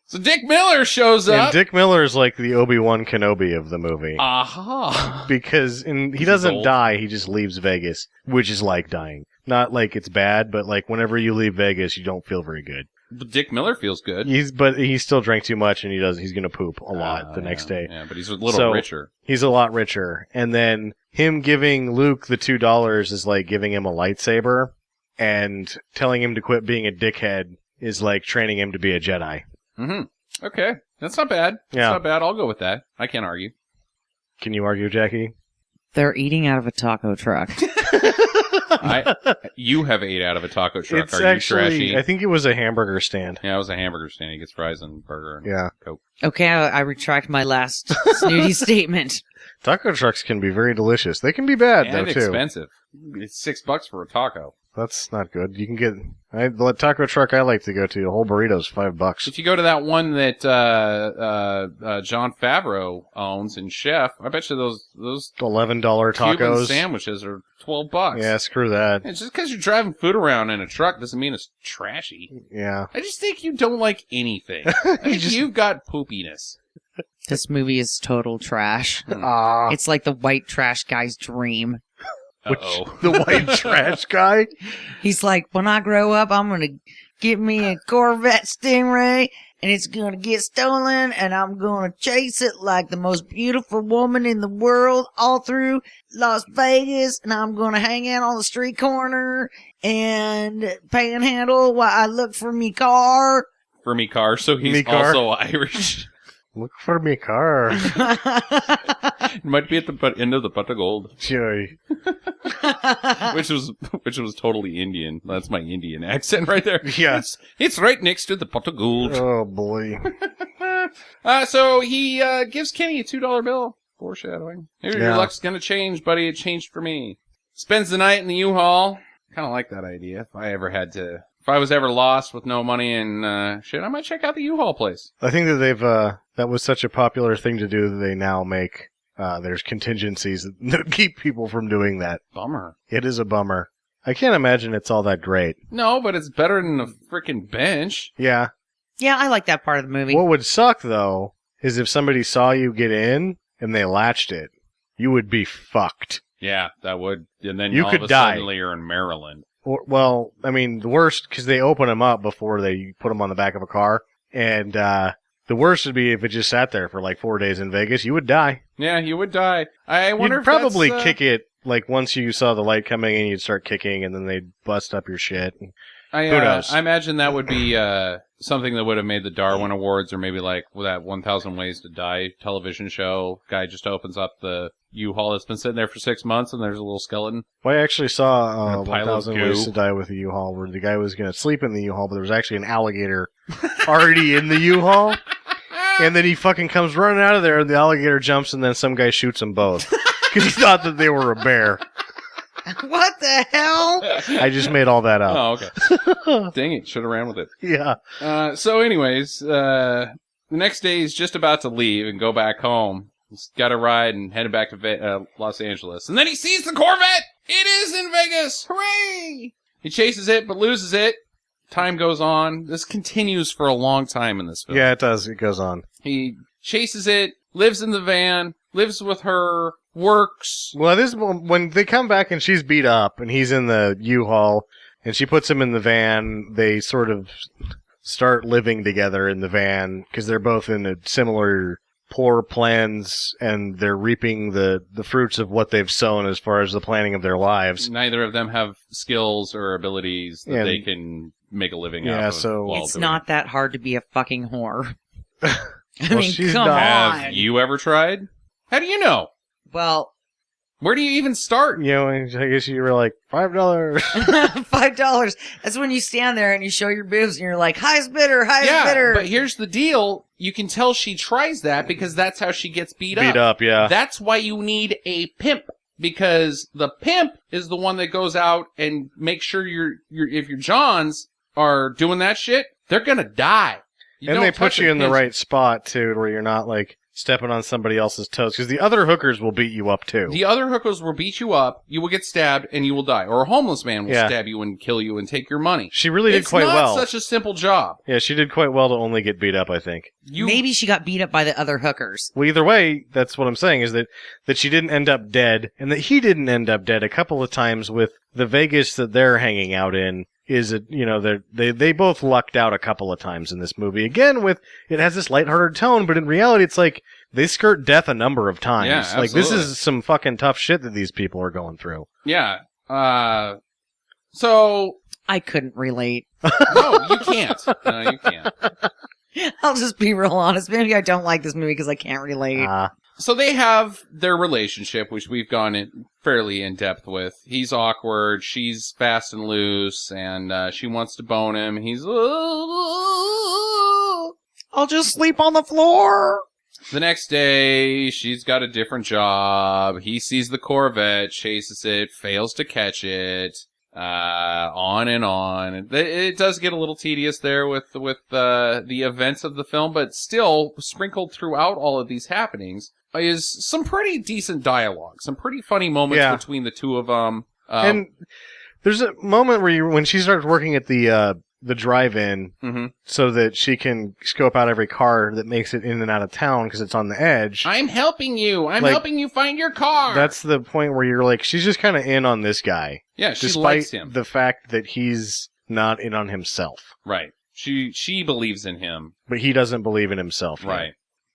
So Dick Miller shows up. And Dick Miller's like the Obi-Wan Kenobi of the movie. Aha. Because he doesn't die, he just leaves Vegas, which is like dying. Not like it's bad, but like whenever you leave Vegas, you don't feel very good. But Dick Miller feels good. But he still drank too much, and he's going to poop a lot the next day. Yeah, but he's a little richer. He's a lot richer. And then him giving Luke the $2 is like giving him a lightsaber, and telling him to quit being a dickhead is like training him to be a Jedi. Mm-hmm. Okay. That's not bad. That's not bad. I'll go with that. I can't argue. Can you argue, Jackie? They're eating out of a taco truck. You have ate out of a taco truck. It's Are you trashy? I think it was a hamburger stand. Yeah, it was a hamburger stand. He gets fries and burger and Yeah. Coke. Okay, I retract my last snooty statement. Taco trucks can be very delicious. They can be bad, And though, too. expensive. It's $6 for a taco. That's not good. You can get... the taco truck I like to go to, a whole burrito's $5. If you go to that one that Jon Favreau owns and Chef, I bet you those $11 Cuban tacos. sandwiches are $12. Yeah, screw that. And just because you're driving food around in a truck doesn't mean it's trashy. Yeah. I just think you don't like anything. I think you've got poopiness. This movie is total trash. Ah. It's like the white trash guy's dream. Uh-oh. The white trash guy? He's like, when I grow up, I'm going to get me a Corvette Stingray, and it's going to get stolen, and I'm going to chase it like the most beautiful woman in the world all through Las Vegas, and I'm going to hang out on the street corner and panhandle while I look for me car. For me car, so he's Me car. also Irish. Look for me car. It might be at the end of the pot of gold, Joy. which was totally Indian. That's my Indian accent right there. Yeah. It's right next to the pot of gold. Oh, boy. So he gives Kenny a $2 bill. Foreshadowing. Maybe your luck's gonna change, buddy. It changed for me. Spends the night in the U-Haul. Kind of like that idea. If I was ever lost with no money and shit, I might check out the U-Haul place. I think that that was such a popular thing to do that they now make, there's contingencies that keep people from doing that. Bummer. It is a bummer. I can't imagine it's all that great. No, but it's better than a freaking bench. Yeah. Yeah, I like that part of the movie. What would suck, though, is if somebody saw you get in and they latched it. You would be fucked. Yeah, that would. And then You all could of a die. sudden you're in Maryland. Well, I mean, the worst, because they open them up before they put them on the back of a car. And the worst would be if it just sat there for like 4 days in Vegas. You would die. Yeah, you would die. I wonder You'd if probably that's, kick it, like, once you saw the light coming in, you'd start kicking, and then they'd bust up your shit. Who knows? I imagine that would be something that would have made the Darwin Awards, or maybe like that 1,000 Ways to Die television show. Guy just opens up the U-Haul that's been sitting there for 6 months, and there's a little skeleton. Well, I actually saw And a pile of 1,000 goo. Ways to Die with a U-Haul, where the guy was going to sleep in the U-Haul, but there was actually an alligator already in the U-Haul. And then he fucking comes running out of there, and the alligator jumps, and then some guy shoots them both. Because he thought that they were a bear. What the hell? I just made all that up. Oh, okay. Dang it, should have ran with it. Yeah. So anyways, the next day he's just about to leave and go back home. He's got a ride and headed back to Los Angeles. And then he sees the Corvette! It is in Vegas! Hooray! He chases it, but loses it. Time goes on. This continues for a long time in this film. Yeah, it does. It goes on. He chases it, lives in the van, lives with her, works. Well, this when they come back and she's beat up and he's in the U-Haul and she puts him in the van, they sort of start living together in the van because they're both in a similar poor plans and they're reaping the fruits of what they've sown as far as the planning of their lives. Neither of them have skills or abilities that they can make a living out of. So It's not that hard to be a fucking whore. I Well, mean, she's come not- on. Have you ever tried? How do you know? Well, Where do you even start? You know, I guess you were like, $5. $5. That's when you stand there and you show your boobs and you're like, highest bidder, highest bidder. But here's the deal. You can tell she tries that because that's how she gets beat up. Beat up, yeah. That's why you need a pimp. Because the pimp is the one that goes out and makes sure if your Johns are doing that shit, they're gonna die. And they put you in the right spot, too, where you're not, like, stepping on somebody else's toes. Because the other hookers will beat you up, too. The other hookers will beat you up, you will get stabbed, and you will die. Or a homeless man will stab you and kill you and take your money. She really did quite well. It's not such a simple job. Yeah, she did quite well to only get beat up, I think. Maybe she got beat up by the other hookers. Well, either way, that's what I'm saying, is that she didn't end up dead, and that he didn't end up dead a couple of times with the Vegas that they're hanging out in. They both lucked out a couple of times in this movie. Again, it has this lighthearted tone, but in reality, it's like they skirt death a number of times. Yeah, like this is some fucking tough shit that these people are going through. Yeah. So I couldn't relate. No, you can't. No, you can't. I'll just be real honest. Maybe I don't like this movie because I can't relate. So they have their relationship, which we've gone in fairly in depth with. He's awkward, she's fast and loose, and she wants to bone him. He's I'll just sleep on the floor. The next day, she's got a different job. He sees the Corvette, chases it, fails to catch it. On and on. It does get a little tedious there with the events of the film, but still sprinkled throughout all of these happenings is some pretty decent dialogue, some pretty funny moments between the two of them. And there's a moment when she starts working at the drive-in, so that she can scope out every car that makes it in and out of town because it's on the edge. I'm helping you. I'm helping you find your car. That's the point where you're like, she's just kind of in on this guy. Yeah, she despite likes him. The fact that he's not in on himself. Right. She believes in him. But he doesn't believe in himself. Right. Yet.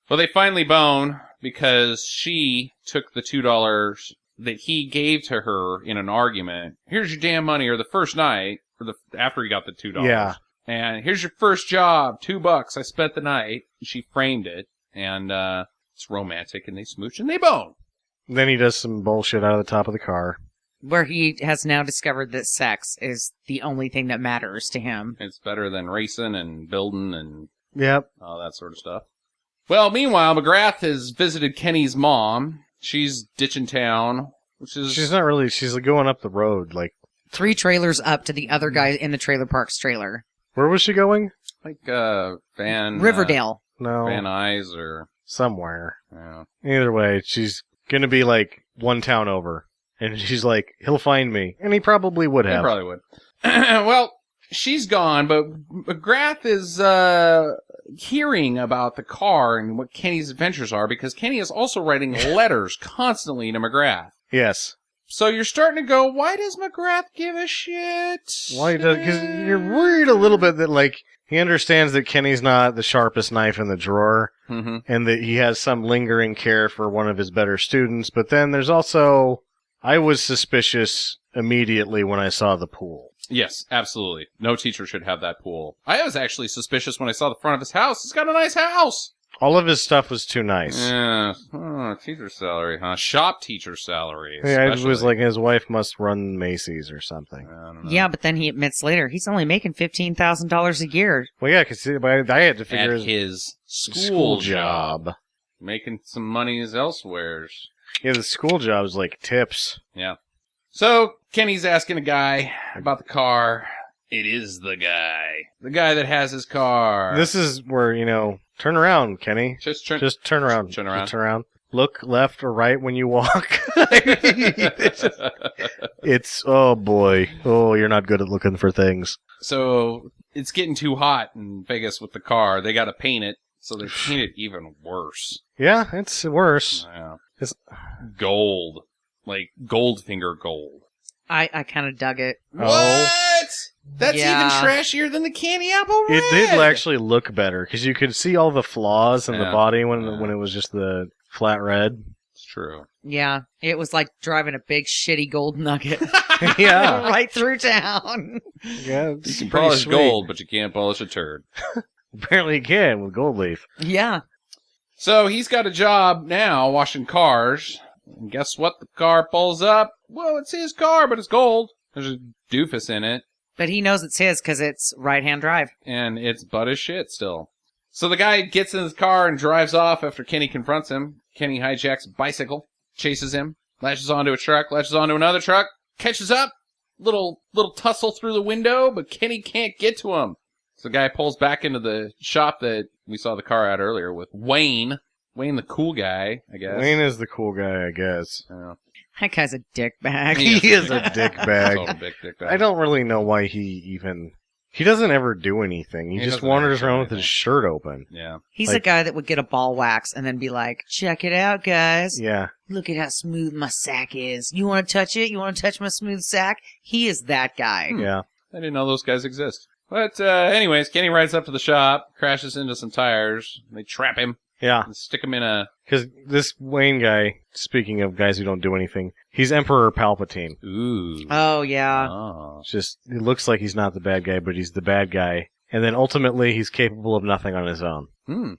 Well, they finally bone because she took the $2 that he gave to her in an argument. Here's your damn money, or the first night, or after he got the $2. Yeah. And here's your first job, $2. I spent the night. She framed it, and it's romantic, and they smooch and they bone. Then he does some bullshit out of the top of the car. Where he has now discovered that sex is the only thing that matters to him. It's better than racing and building and all that sort of stuff. Well, meanwhile, McGrath has visited Kenny's mom. She's ditching town, which is... She's not really... She's going up the road, like... 3 trailers up to the other guy in the trailer park's trailer. Where was she going? Like, Van... Riverdale. No. Van Nuys or... Somewhere. Yeah. Either way, she's gonna be, like, one town over. And she's like, he'll find me. And he probably would have. He probably would. Well, she's gone, but McGrath is hearing about the car and what Kenny's adventures are, because Kenny is also writing letters constantly to McGrath. Yes. So you're starting to go, why does McGrath give a shit? Why does? Because you're worried a little bit that, like, he understands that Kenny's not the sharpest knife in the drawer, and that he has some lingering care for one of his better students, but then there's also... I was suspicious immediately when I saw the pool. Yes, absolutely. No teacher should have that pool. I was actually suspicious when I saw the front of his house. He's got a nice house. All of his stuff was too nice. Yeah. Oh, teacher salary, huh? Shop teacher salary. Yeah, it was like his wife must run Macy's or something. I don't know. Yeah, but then he admits later he's only making $15,000 a year. Well, yeah, because I had to figure at his school job. Making some monies elsewheres. Yeah, the school job is like tips. Yeah. So, Kenny's asking a guy about the car. It is the guy. The guy that has his car. This is where, turn around, Kenny. Just turn around. Turn around. Just turn around. Look left or right when you walk. It's, oh boy. Oh, you're not good at looking for things. So, it's getting too hot in Vegas with the car. They gotta paint it, so they paint it even worse. Yeah, it's worse. Yeah. It's gold. Like, Goldfinger gold. I kind of dug it. What? That's even trashier than the candy apple red. It did actually look better, because you could see all the flaws in the body when it was just the flat red. It's true. Yeah, it was like driving a big shitty gold nugget. Yeah. Right through town. Yeah, you can polish gold, but you can't polish a turd. Apparently you can with gold leaf. Yeah. So he's got a job now washing cars, And guess what? The car pulls up. Well, it's his car, but it's gold. There's a doofus in it. But he knows it's his because it's right-hand drive. And it's butt as shit still. So the guy gets in his car and drives off after Kenny confronts him. Kenny hijacks a bicycle, chases him, latches onto a truck, latches onto another truck, catches up. Little tussle through the window, but Kenny can't get to him. So the guy pulls back into the shop that we saw the car at earlier with Wayne. Wayne, the cool guy, I guess. Wayne is the cool guy, I guess. Yeah. That guy's a dickbag. He is a dickbag. Total big dick bag. I don't really know why he doesn't ever do anything. He just doesn't wanders ever do around with his anything. shirt open. Yeah. He's Like- a guy that would get a ball wax and then be like, check it out, guys. Yeah. Look at how smooth my sack is. You want to touch it? You want to touch my smooth sack? He is that guy. Yeah. I didn't know those guys exist. But anyways, Kenny rides up to the shop, crashes into some tires. They trap him Yeah. and stick him in a... Because this Wayne guy, speaking of guys who don't do anything, he's Emperor Palpatine. Ooh. Oh, yeah. Oh. It's just, it looks like he's not the bad guy, but he's the bad guy. And then ultimately, he's capable of nothing on his own.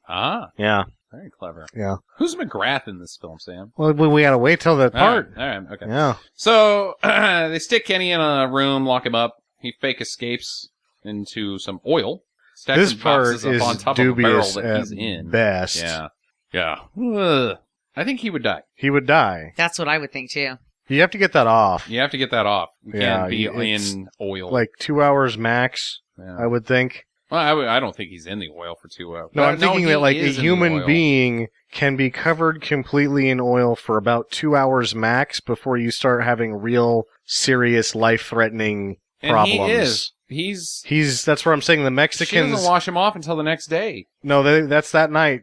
Ah. Yeah. Very clever. Yeah. Who's McGrath in this film, Sam? Well, we gotta wait till that part. All right. Okay. Yeah. So they stick Kenny in a room, lock him up. He fake escapes into some oil. Stacks This some part boxes up is on top of a barrel dubious that at he's in. best. Yeah. Yeah. Ugh. I think he would die. He would die. That's what I would think, too. You have to get that off. You have to get that off. You Yeah, can't be it's in oil. Like 2 hours max, Yeah. I would think. Well, I don't think he's in the oil for 2 hours. No, I'm thinking he that like a is in the human oil. being can be covered completely in oil for about 2 hours max before you start having real, serious, life-threatening And problems. he is. That's where I'm saying the She Mexicans. doesn't wash him off until the next day. No, that's that night.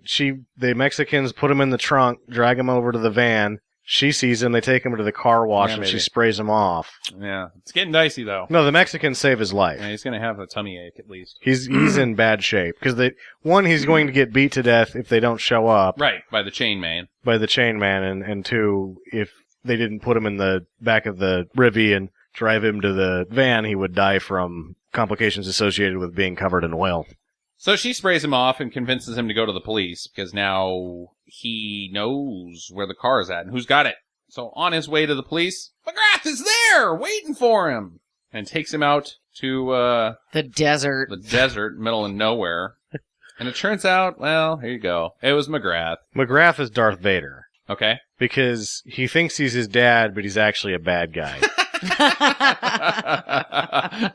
The Mexicans put him in the trunk, drag him over to the van. She sees him. They take him to the car wash, Yeah, and she maybe. sprays him off. Yeah. It's getting dicey, though. No, the Mexicans save his life. Yeah, he's going to have a tummy ache, at least. He's in bad shape because he's going to get beat to death if they don't show up Right, by the chain man. by the chain man, and two, if they didn't put him in the back of the Rivy and drive him to the van, he would die from complications associated with being covered in oil. So she sprays him off and convinces him to go to the police because now he knows where the car is at and who's got it. So on his way to the police, McGrath is there waiting for him and takes him out to The desert. the desert, middle of nowhere. And it turns out, well, here you go. It was McGrath. McGrath is Darth Vader Okay. because he thinks he's his dad, but he's actually a bad guy.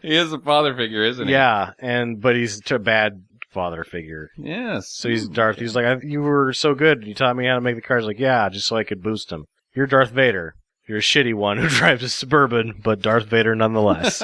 He is a father figure, isn't he? Yeah, but he's a bad father figure. Yes. So he's Darth. He's like, you were so good. You taught me how to make the cars. Like, yeah, just so I could boost them. You're Darth Vader. You're a shitty one who drives a Suburban, but Darth Vader nonetheless.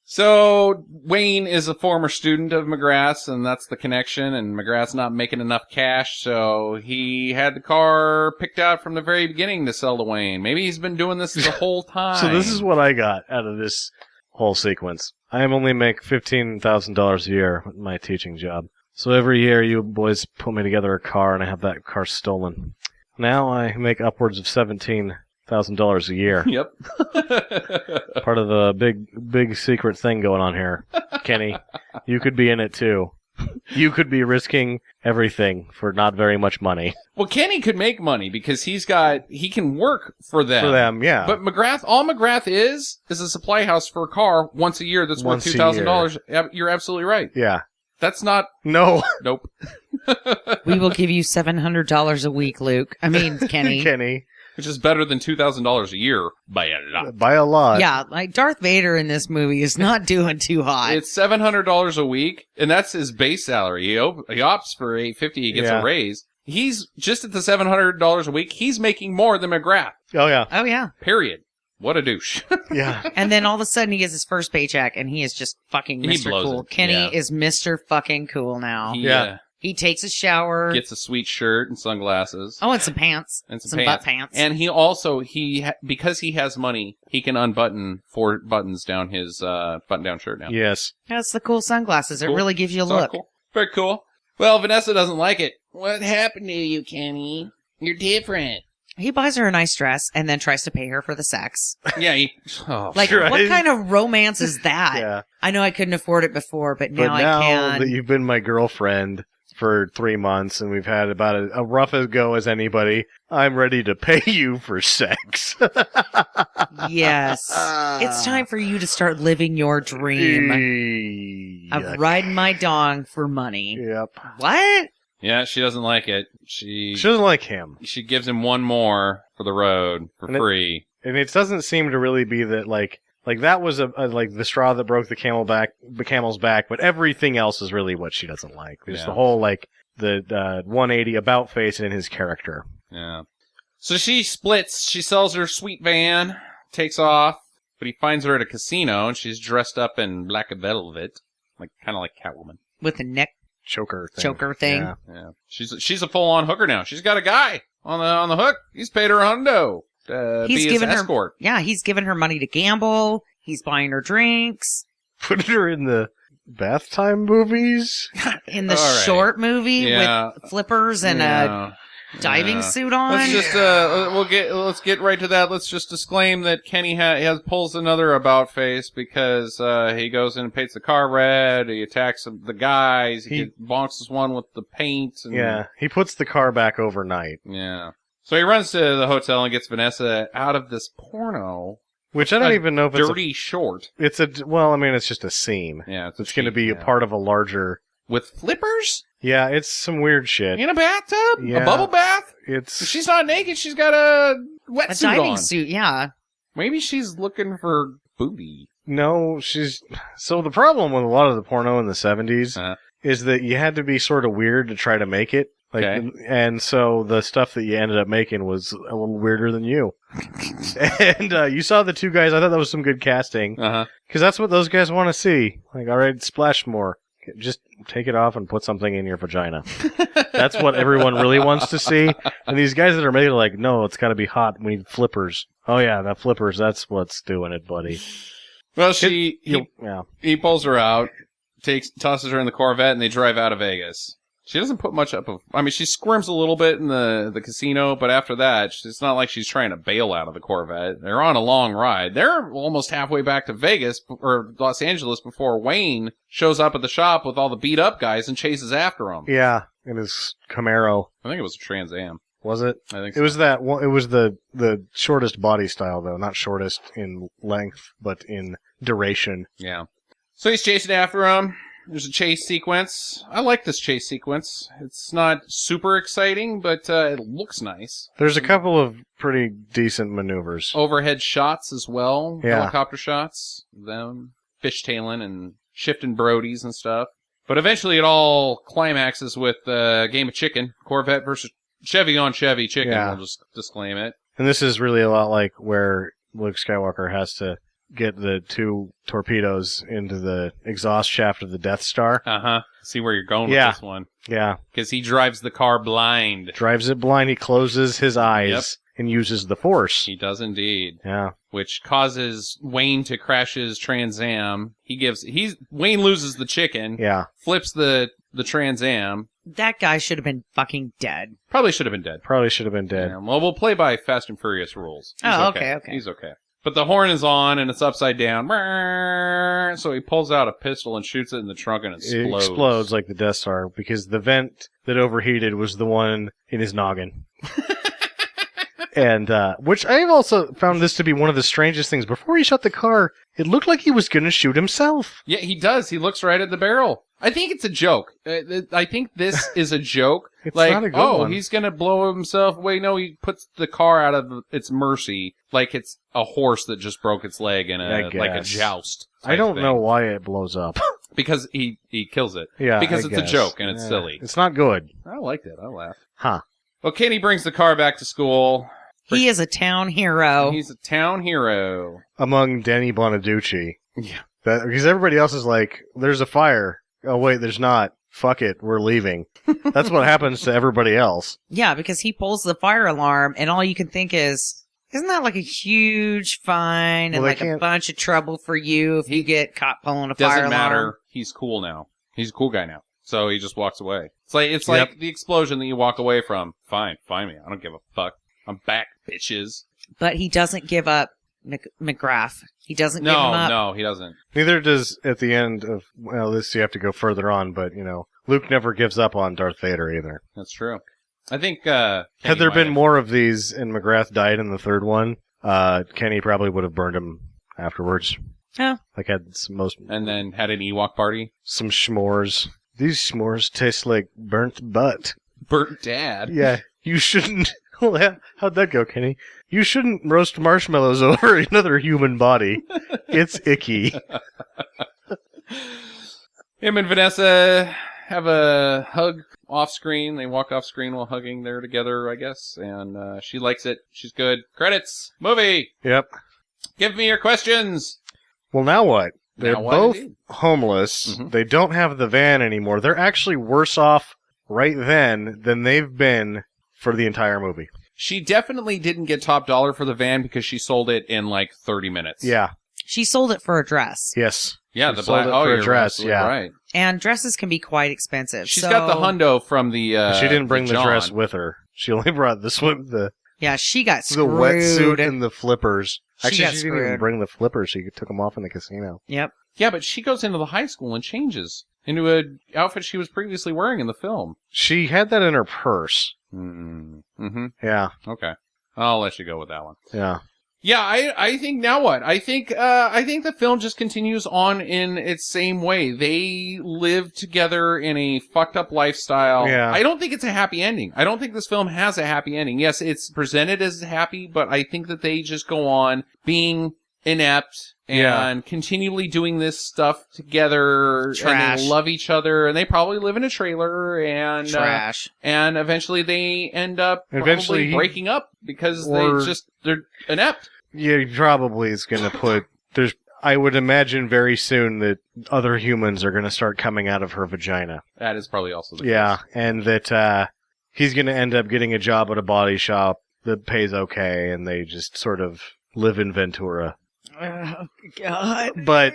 So Wayne is a former student of McGrath's, and that's the connection. And McGrath's not making enough cash, so he had the car picked out from the very beginning to sell to Wayne. Maybe he's been doing this the whole time. So this is what I got out of this whole sequence. I only make $15,000 a year with my teaching job. So every year you boys put me together a car, and I have that car stolen. Now I make upwards of $17,000 a year. Yep. Part of the big secret thing going on here, Kenny. You could be in it too. You could be risking everything for not very much money. Well, Kenny could make money because he can work for them. For them, yeah. But all McGrath is a supply house for a car once a year that's worth Once a $2,000. You're absolutely right. Yeah. That's not, No, nope. We will give you $700 a week, Luke. I mean, Kenny. Kenny. Which is better than $2,000 a year by a lot. By a lot. Yeah, like Darth Vader in this movie is not doing too hot. It's $700 a week, and that's his base salary. He opts for $850. He gets Yeah. a raise. He's just at the $700 a week. He's making more than McGrath. Oh, yeah. Oh, yeah. Period. What a douche. Yeah. And then all of a sudden he gets his first paycheck and he is just fucking He Mr. blows Cool. it, Kenny yeah. is Mr. fucking cool now. He Yeah. He takes a shower. gets a sweet shirt and sunglasses. Oh, and some pants. And some butt pants. pants. And he also, because he has money, he can unbutton 4 buttons down his button-down shirt now. Yes. That's the cool sunglasses. It Cool. really gives you a So look. cool. Very cool. Well, Vanessa doesn't like it. What happened to you, Kenny? You're different. He buys her a nice dress and then tries to pay her for the sex. Yeah, Like, Right. what kind of romance is that? Yeah. I know I couldn't afford it before, but But now I now can. that you've been my girlfriend for 3 months, and we've had about a rough as go as anybody. I'm ready to pay you for sex. Yes. It's time for you to start living your dream Yuck. of riding my dong for money. Yep. What? Yeah, she doesn't like it. She doesn't like him. She gives him one more for the road for free. And it doesn't seem to really be that, like that was like the straw that broke the camel's back, but everything else is really what she doesn't like. There's the whole, like, the 180 about face in his character. Yeah. So she splits. She sells her sweet van, takes off, but he finds her at a casino, and she's dressed up in black velvet, kind of like Catwoman. With a neck Choker thing. Yeah. She's a full-on hooker now. She's got a guy on the hook. He's paid her a hundo. He's be his escort. He's giving her money to gamble. He's buying her drinks. Put her in the bath time movies. In the short movie with flippers and a diving suit on. Let's just let's get right to that. Let's just disclaim that Kenny pulls another about face because he goes in and paints the car red. He attacks the guys. He bonks this one with the paint. And, he puts the car back overnight. Yeah. So he runs to the hotel and gets Vanessa out of this porno. Which I don't even know if it's dirty short. It's it's just a scene. Yeah, it's going to be a part of a larger. With flippers? Yeah, it's some weird shit. In a bathtub? Yeah. A bubble bath? It's. She's not naked. She's got a wetsuit on. A diving suit, yeah. Maybe she's looking for booty. No, she's. So the problem with a lot of the porno in the 70s is that you had to be sort of weird to try to make it. And so the stuff that you ended up making was a little weirder than you. And you saw the two guys. I thought that was some good casting. Because that's what those guys want to see. Like, all right, splash more. Just take it off and put something in your vagina. That's what everyone really wants to see. And these guys that are making it like, no, it's got to be hot. We need flippers. Oh, yeah, that flippers. That's what's doing it, buddy. Well, he pulls her out, tosses her in the Corvette, and they drive out of Vegas. She doesn't put much up of... I mean, she squirms a little bit in the casino, but after that, it's not like she's trying to bail out of the Corvette. They're on a long ride. They're almost halfway back to Vegas, or Los Angeles, before Wayne shows up at the shop with all the beat-up guys and chases after him. Yeah, in his Camaro. I think it was a Trans Am. Was it? I think so. It was that. It was the shortest body style, though. Not shortest in length, but in duration. Yeah. So he's chasing after him. There's a chase sequence. I like this chase sequence. It's not super exciting, but it looks nice. There's a couple of pretty decent maneuvers. Overhead shots as well. Yeah. Helicopter shots. Them fishtailing and shifting Brodies and stuff. But eventually it all climaxes with a game of chicken. Corvette versus Chevy on Chevy chicken. Yeah. We'll just disclaim it. And this is really a lot like where Luke Skywalker has to get the two torpedoes into the exhaust shaft of the Death Star. See where you're going with this one. Yeah. Because he drives the car blind. Drives it blind. He closes his eyes and uses the Force. He does indeed. Yeah. Which causes Wayne to crash his Trans Am. Wayne loses the chicken. Yeah. Flips the Trans Am. That guy should have been fucking dead. Probably should have been dead. Yeah. Well, we'll play by Fast and Furious rules. He's okay. He's okay. But the horn is on, and it's upside down. So he pulls out a pistol and shoots it in the trunk, and it explodes. It explodes like the Death Star, because the vent that overheated was the one in his noggin. And, which I've also found this to be one of the strangest things. Before he shot the car, it looked like he was going to shoot himself. Yeah, he does. He looks right at the barrel. I think it's a joke. I think this is a joke. It's not a good one. He's going to blow himself. Wait, no, he puts the car out of its mercy like it's a horse that just broke its leg in a joust. I don't know why it blows up. Because he kills it. Yeah, because I it's guess. a joke and it's silly. It's not good. I liked it. I laughed. Huh. Well, Kenny brings the car back to school. He is a town hero. He's a town hero. Among Denny Bonaducci. Yeah. Because everybody else is like, there's a fire. Oh, wait, there's not. Fuck it, we're leaving. That's what happens to everybody else. Yeah, because he pulls the fire alarm, and all you can think is, isn't that like a huge fine and like a bunch of trouble for you if you get caught pulling a fire alarm? Doesn't matter. He's cool now. He's a cool guy now. So he just walks away. It's like the explosion that you walk away from. Fine, find me. I don't give a fuck. I'm back, bitches. But he doesn't give up McGrath. He doesn't give him up. No, he doesn't. Neither does at the end of, well, this you have to go further on, but, Luke never gives up on Darth Vader either. That's true. I think Had Kenny there might been have- more of these and McGrath died in the third one, Kenny probably would have burned him afterwards. Yeah. Like had and then had an Ewok party. some s'mores. These s'mores taste like burnt butt. Burnt dad. Yeah, you shouldn't. How'd that go, Kenny? You shouldn't roast marshmallows over another human body. It's icky. Him and Vanessa have a hug off screen. They walk off screen while hugging. They're together, I guess. And she likes it. She's good. Credits. Movie. Yep. Give me your questions. Well, now what? They're Now what, both indeed? homeless. Mhm. They don't have the van anymore. They're actually worse off right then than they've been for the entire movie. She definitely didn't get top dollar for the van because she sold it in like 30 minutes. Yeah. She sold it for a dress. Yes. Yeah, She the sold black. it Oh, for a you're dress, absolutely yeah. right. And dresses can be quite expensive. She's so- got the hundo from the. she didn't bring the John. dress with her. She only brought the Yeah, she got the screwed. wetsuit and the flippers. She Actually, got she didn't even screwed. bring the flippers. She took them off in the casino. Yep. Yeah, but she goes into the high school and changes into an outfit she was previously wearing in the film. She had that in her purse. Mm-hmm. Yeah. Okay. I'll let you go with that one. Yeah. Yeah, I think now what? I think the film just continues on in its same way. They live together in a fucked up lifestyle. Yeah. I don't think it's a happy ending. I don't think this film has a happy ending. Yes, it's presented as happy, but I think that they just go on being inept and continually doing this stuff together. And Trash. they love each other, and they probably live in a trailer, and Trash. and eventually they end up Eventually probably breaking up because or- they're inept. Yeah, he probably is going to put... I would imagine very soon that other humans are going to start coming out of her vagina. That is probably also the Yeah, case. and that he's going to end up getting a job at a body shop that pays okay, and they just sort of live in Ventura. Oh, God. But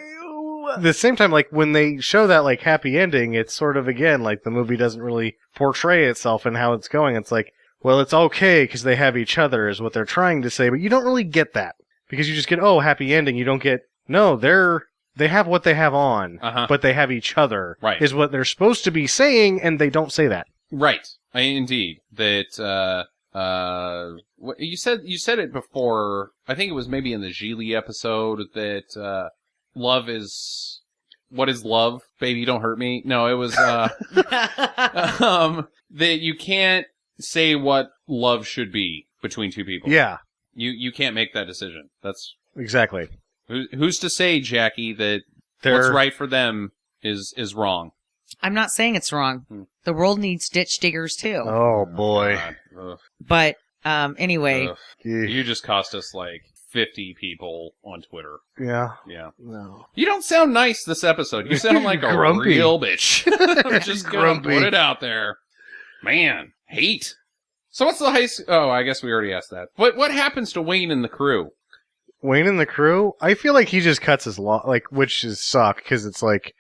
at the same time, like, when they show that, like, happy ending, it's sort of, again, like, the movie doesn't really portray itself and how it's going. It's like, well, it's okay because they have each other is what they're trying to say, but you don't really get that. Because you just get, oh, happy ending. You don't get, no, they have what they have on, but they have each other. Right. Is what they're supposed to be saying, and they don't say that. Right. Indeed. That, you said it before, I think it was maybe in the Geely episode, that, love is, what is love? Baby, don't hurt me. No, it was, that you can't say what love should be between two people. Yeah, You can't make that decision. That's, exactly. who's to say, Jackie, that They're, what's right for them is wrong? I'm not saying it's wrong. The world needs ditch diggers too. Oh, boy. God. Ugh. But anyway, Ugh. Yeah. You just cost us like 50 people on Twitter. Yeah. Yeah. No. You don't sound nice this episode. You sound like a Grumpy. real bitch. I'm just gonna Grumpy. put it out there. Man, hate. So what's the high school? Oh, I guess we already asked that. What happens to Wayne and the crew? Wayne and the crew, I feel like he just cuts his which is suck, because it's like,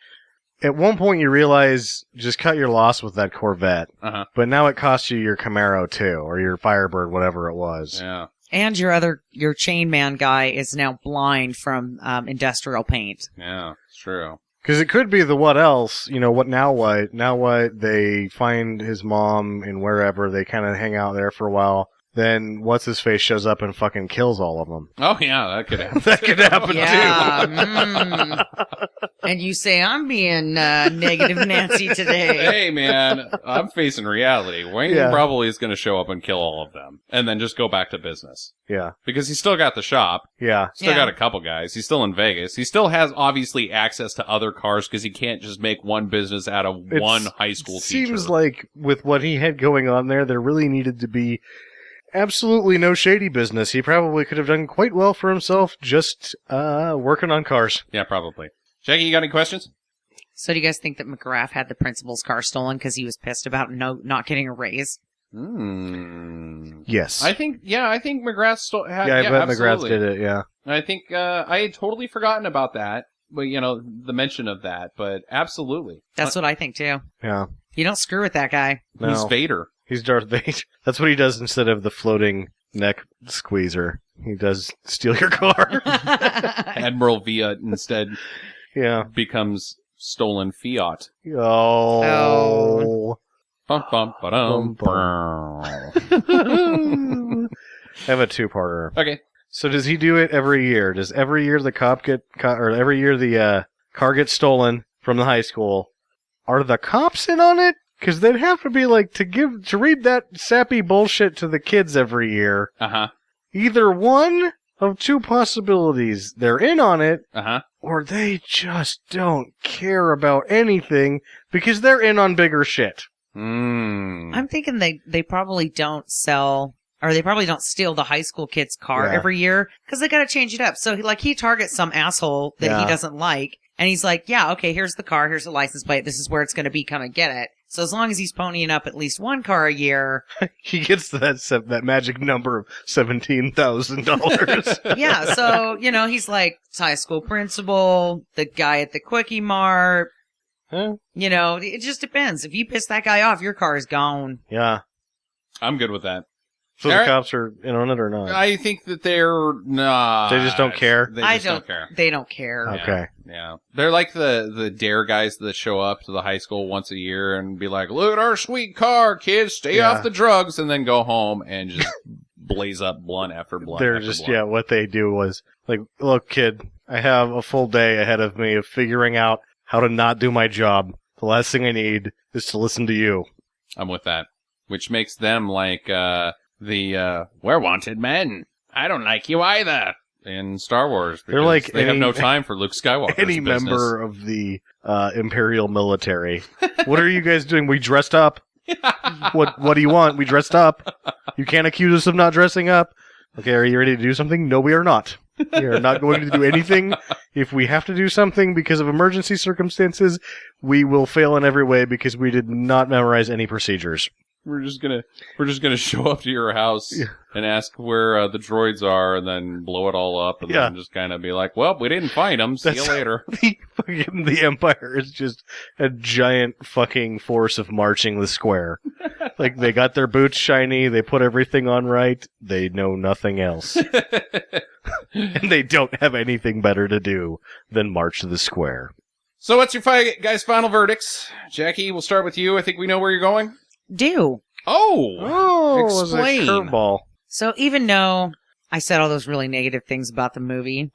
at one point you realize, just cut your loss with that Corvette, Uh-huh. but now it costs you your Camaro too, or your Firebird, whatever it was. Yeah. and your chain man guy is now blind from industrial paint. Yeah, it's true. Because it could be the what else, what, now what, they find his mom in wherever, they kind of hang out there for a while, then what's-his-face shows up and fucking kills all of them. Oh, yeah, that could happen. That could happen Yeah. And you say, I'm being negative Nancy today. Hey, man, I'm facing reality. Wayne Yeah. probably is going to show up and kill all of them, and then just go back to business. Yeah, Because he's still got the shop. yeah. Still Yeah. got a couple guys. He's still in Vegas. He still has, obviously, access to other cars because he can't just make one business out of one high school teacher. Seems like with what he had going on there really needed to be absolutely no shady business. He probably could have done quite well for himself just working on cars. Yeah, probably. Jackie, you got any questions? So do you guys think that McGrath had the principal's car stolen because he was pissed about not getting a raise? Yes. I think McGrath still had. I bet absolutely. McGrath did it, yeah. I think I had totally forgotten about that. But the mention of that. But absolutely, That's what I think too. Yeah. You don't screw with that guy. No. he's Vader. He's Darth Vader. That's what he does instead of the floating neck squeezer. He does steal your car. Admiral Via instead Yeah. becomes stolen Fiat. Oh. Bum, bum, ba-dum, Bum, bum. I have a two-parter. Okay. So does he do it every year? Does every year the every year the car gets stolen from the high school? Are the cops in on it? Because they'd have to be like to read that sappy bullshit to the kids every year. Uh-huh. Either one of two possibilities: they're in on it, Uh-huh. or they just don't care about anything because they're in on bigger shit. I'm thinking they probably don't sell, or they probably don't steal the high school kid's car Yeah. every year because they got to change it up. So he targets some asshole that he Yeah. doesn't like, and he's like, yeah, okay, here's the car, here's the license plate, this is where it's going to be, come and get it. So as long as he's ponying up at least one car a year, He gets to that magic number of $17,000. yeah. So he's like high school principal, the guy at the Quickie Mart. Huh? It just depends. If you piss that guy off, your car is gone. Yeah. I'm good with that. So All the right. cops are in on it or not? I think that they're not. They just don't care? They I just don't care. They don't care. Oh. Okay. Yeah. They're like the dare guys that show up to the high school once a year and be like, look at our sweet car, kids, stay Yeah. off the drugs, and then go home and just blaze up blunt after blunt. They're after just, blunt. what they do was, like, look, kid, I have a full day ahead of me of figuring out how to not do my job. The last thing I need is to listen to you. I'm with that. Which makes them like we're wanted men. I don't like you either. In Star Wars. They're because like they have any- no time for Luke Skywalker's Any business. member of the Imperial military. What are you guys doing? We dressed up. What do you want? We dressed up. You can't accuse us of not dressing up. Okay, are you ready to do something? No, we are not. We are not going to do anything. If we have to do something because of emergency circumstances, we will fail in every way because we did not memorize any procedures. We're just gonna show up to your house and ask where the droids are, and then blow it all up, and Yeah. then just kind of be like, "Well, we didn't find them. See That's- you later." The Empire is just a giant fucking force of marching the square. Like, they got their boots shiny, they put everything on right, they know nothing else. And they don't have anything better to do than march the square. So, what's your guys' final verdicts? Jackie, we'll start with you. I think we know where you're going. Do. Oh, Oh, it was a explain. curveball. So even though I said all those really negative things about the movie,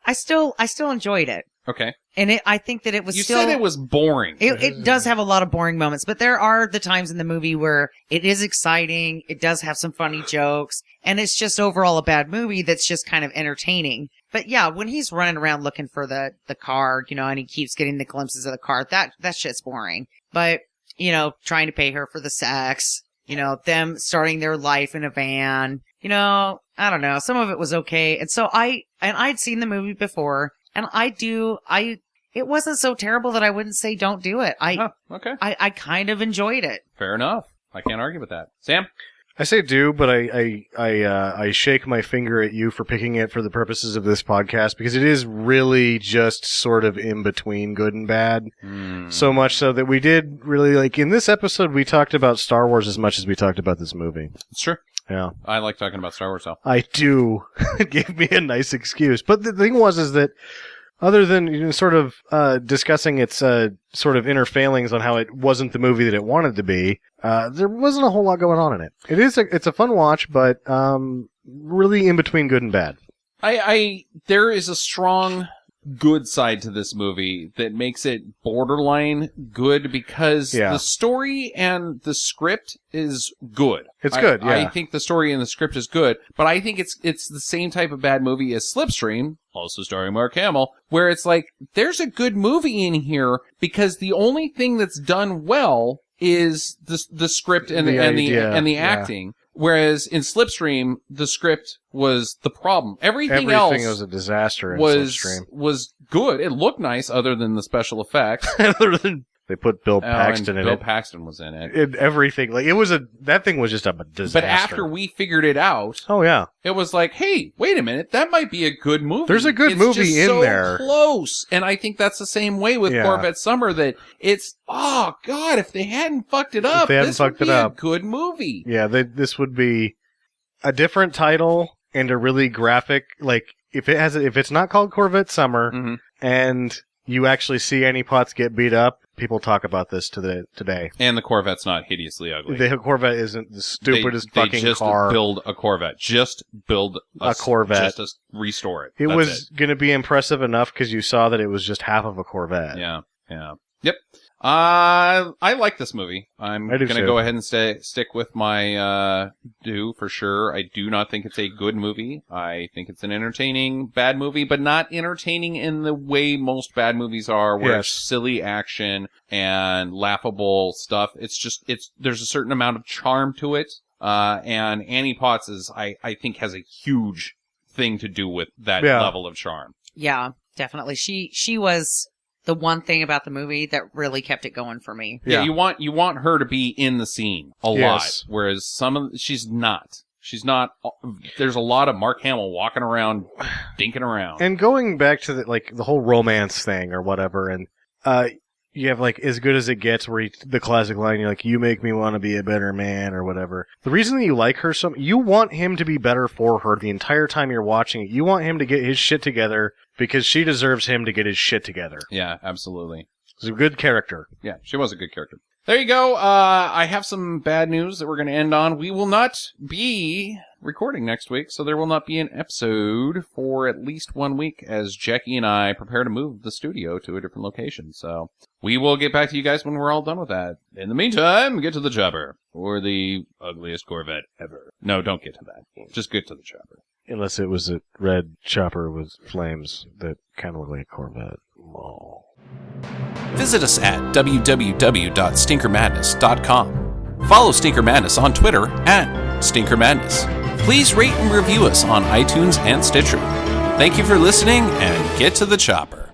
I still enjoyed it. Okay. And I think that it was You still... said it was boring. It does have a lot of boring moments, but there are the times in the movie where it is exciting, it does have some funny jokes, and it's just overall a bad movie that's just kind of entertaining. But yeah, when he's running around looking for the car, and he keeps getting the glimpses of the car, that shit's boring. But, trying to pay her for the sex, them starting their life in a van, I don't know, some of it was okay. And so I'd seen the movie before, and it wasn't so terrible that I wouldn't say don't do it. Okay. I kind of enjoyed it. Fair enough. I can't argue with that. Sam? I say do, but I shake my finger at you for picking it for the purposes of this podcast because it is really just sort of in between good and bad. So much so that we did really in this episode we talked about Star Wars as much as we talked about this movie. It's true. Yeah. I like talking about Star Wars, though. I do. It gave me a nice excuse. But the thing is that other than sort of discussing its sort of inner failings on how it wasn't the movie that it wanted to be, there wasn't a whole lot going on in it. It's a fun watch, but really in between good and bad. There is a strong good side to this movie that makes it borderline good because the story and the script is good. It's good, yeah. I think the story and the script is good, but I think it's the same type of bad movie as Slipstream, also starring Mark Hamill, where it's like, there's a good movie in here because the only thing that's done well is the script and the acting. Whereas in Slipstream, the script was the problem. Everything else was a disaster in Slipstream. was good. It looked nice other than the special effects. Other than they put Bill Paxton in Bill it. Paxton was in it. Everything. That thing was just a disaster. But after we figured it out, oh yeah, it was like, hey, wait a minute, that might be a good movie. There's a good movie just in so there. Close. And I think that's the same way with Corvette Summer, that it's, oh God, if they hadn't fucked it up, this would be a good movie. Yeah, this would be a different title and a really graphic, if it's not called Corvette Summer, and you actually see Annie Potts get beat up, people talk about this today. And the Corvette's not hideously ugly. The Corvette isn't the stupidest they fucking just car. build a Corvette. Just build A Corvette. Just to restore it. It That's was going to be impressive enough because you saw that it was just half of a Corvette. Yeah. Yep. I like this movie. I'm I do gonna too. go ahead and stick with my do for sure. I do not think it's a good movie. I think it's an entertaining bad movie, but not entertaining in the way most bad movies are, where Yes. it's silly action and laughable stuff. There's a certain amount of charm to it. And Annie Potts I think has a huge thing to do with that Yeah. level of charm. Yeah, definitely. She was the one thing about the movie that really kept it going for me. Yeah, you want her to be in the scene a lot, Yes. whereas she's not. She's not. There's a lot of Mark Hamill walking around, dinking around. And going back to the whole romance thing or whatever, and you have like As Good as It Gets, where the classic line, you're like, "You make me want to be a better man," or whatever. The reason that you like her you want him to be better for her the entire time you're watching it. You want him to get his shit together because she deserves him to get his shit together. Yeah, absolutely. She's a good character. Yeah, she was a good character. There you go. I have some bad news that we're going to end on. We will not be recording next week, so there will not be an episode for at least 1 week as Jackie and I prepare to move the studio to a different location. So we will get back to you guys when we're all done with that. In the meantime, get to the chopper, or the ugliest Corvette ever. No, don't get to that. Just get to the chopper. Unless it was a red chopper with flames that kind of looked like a Corvette. Oh. Visit us at www.stinkermadness.com. Follow Stinker Madness on Twitter at Stinker Madness. Please rate and review us on iTunes and Stitcher. Thank you for listening, and get to the chopper.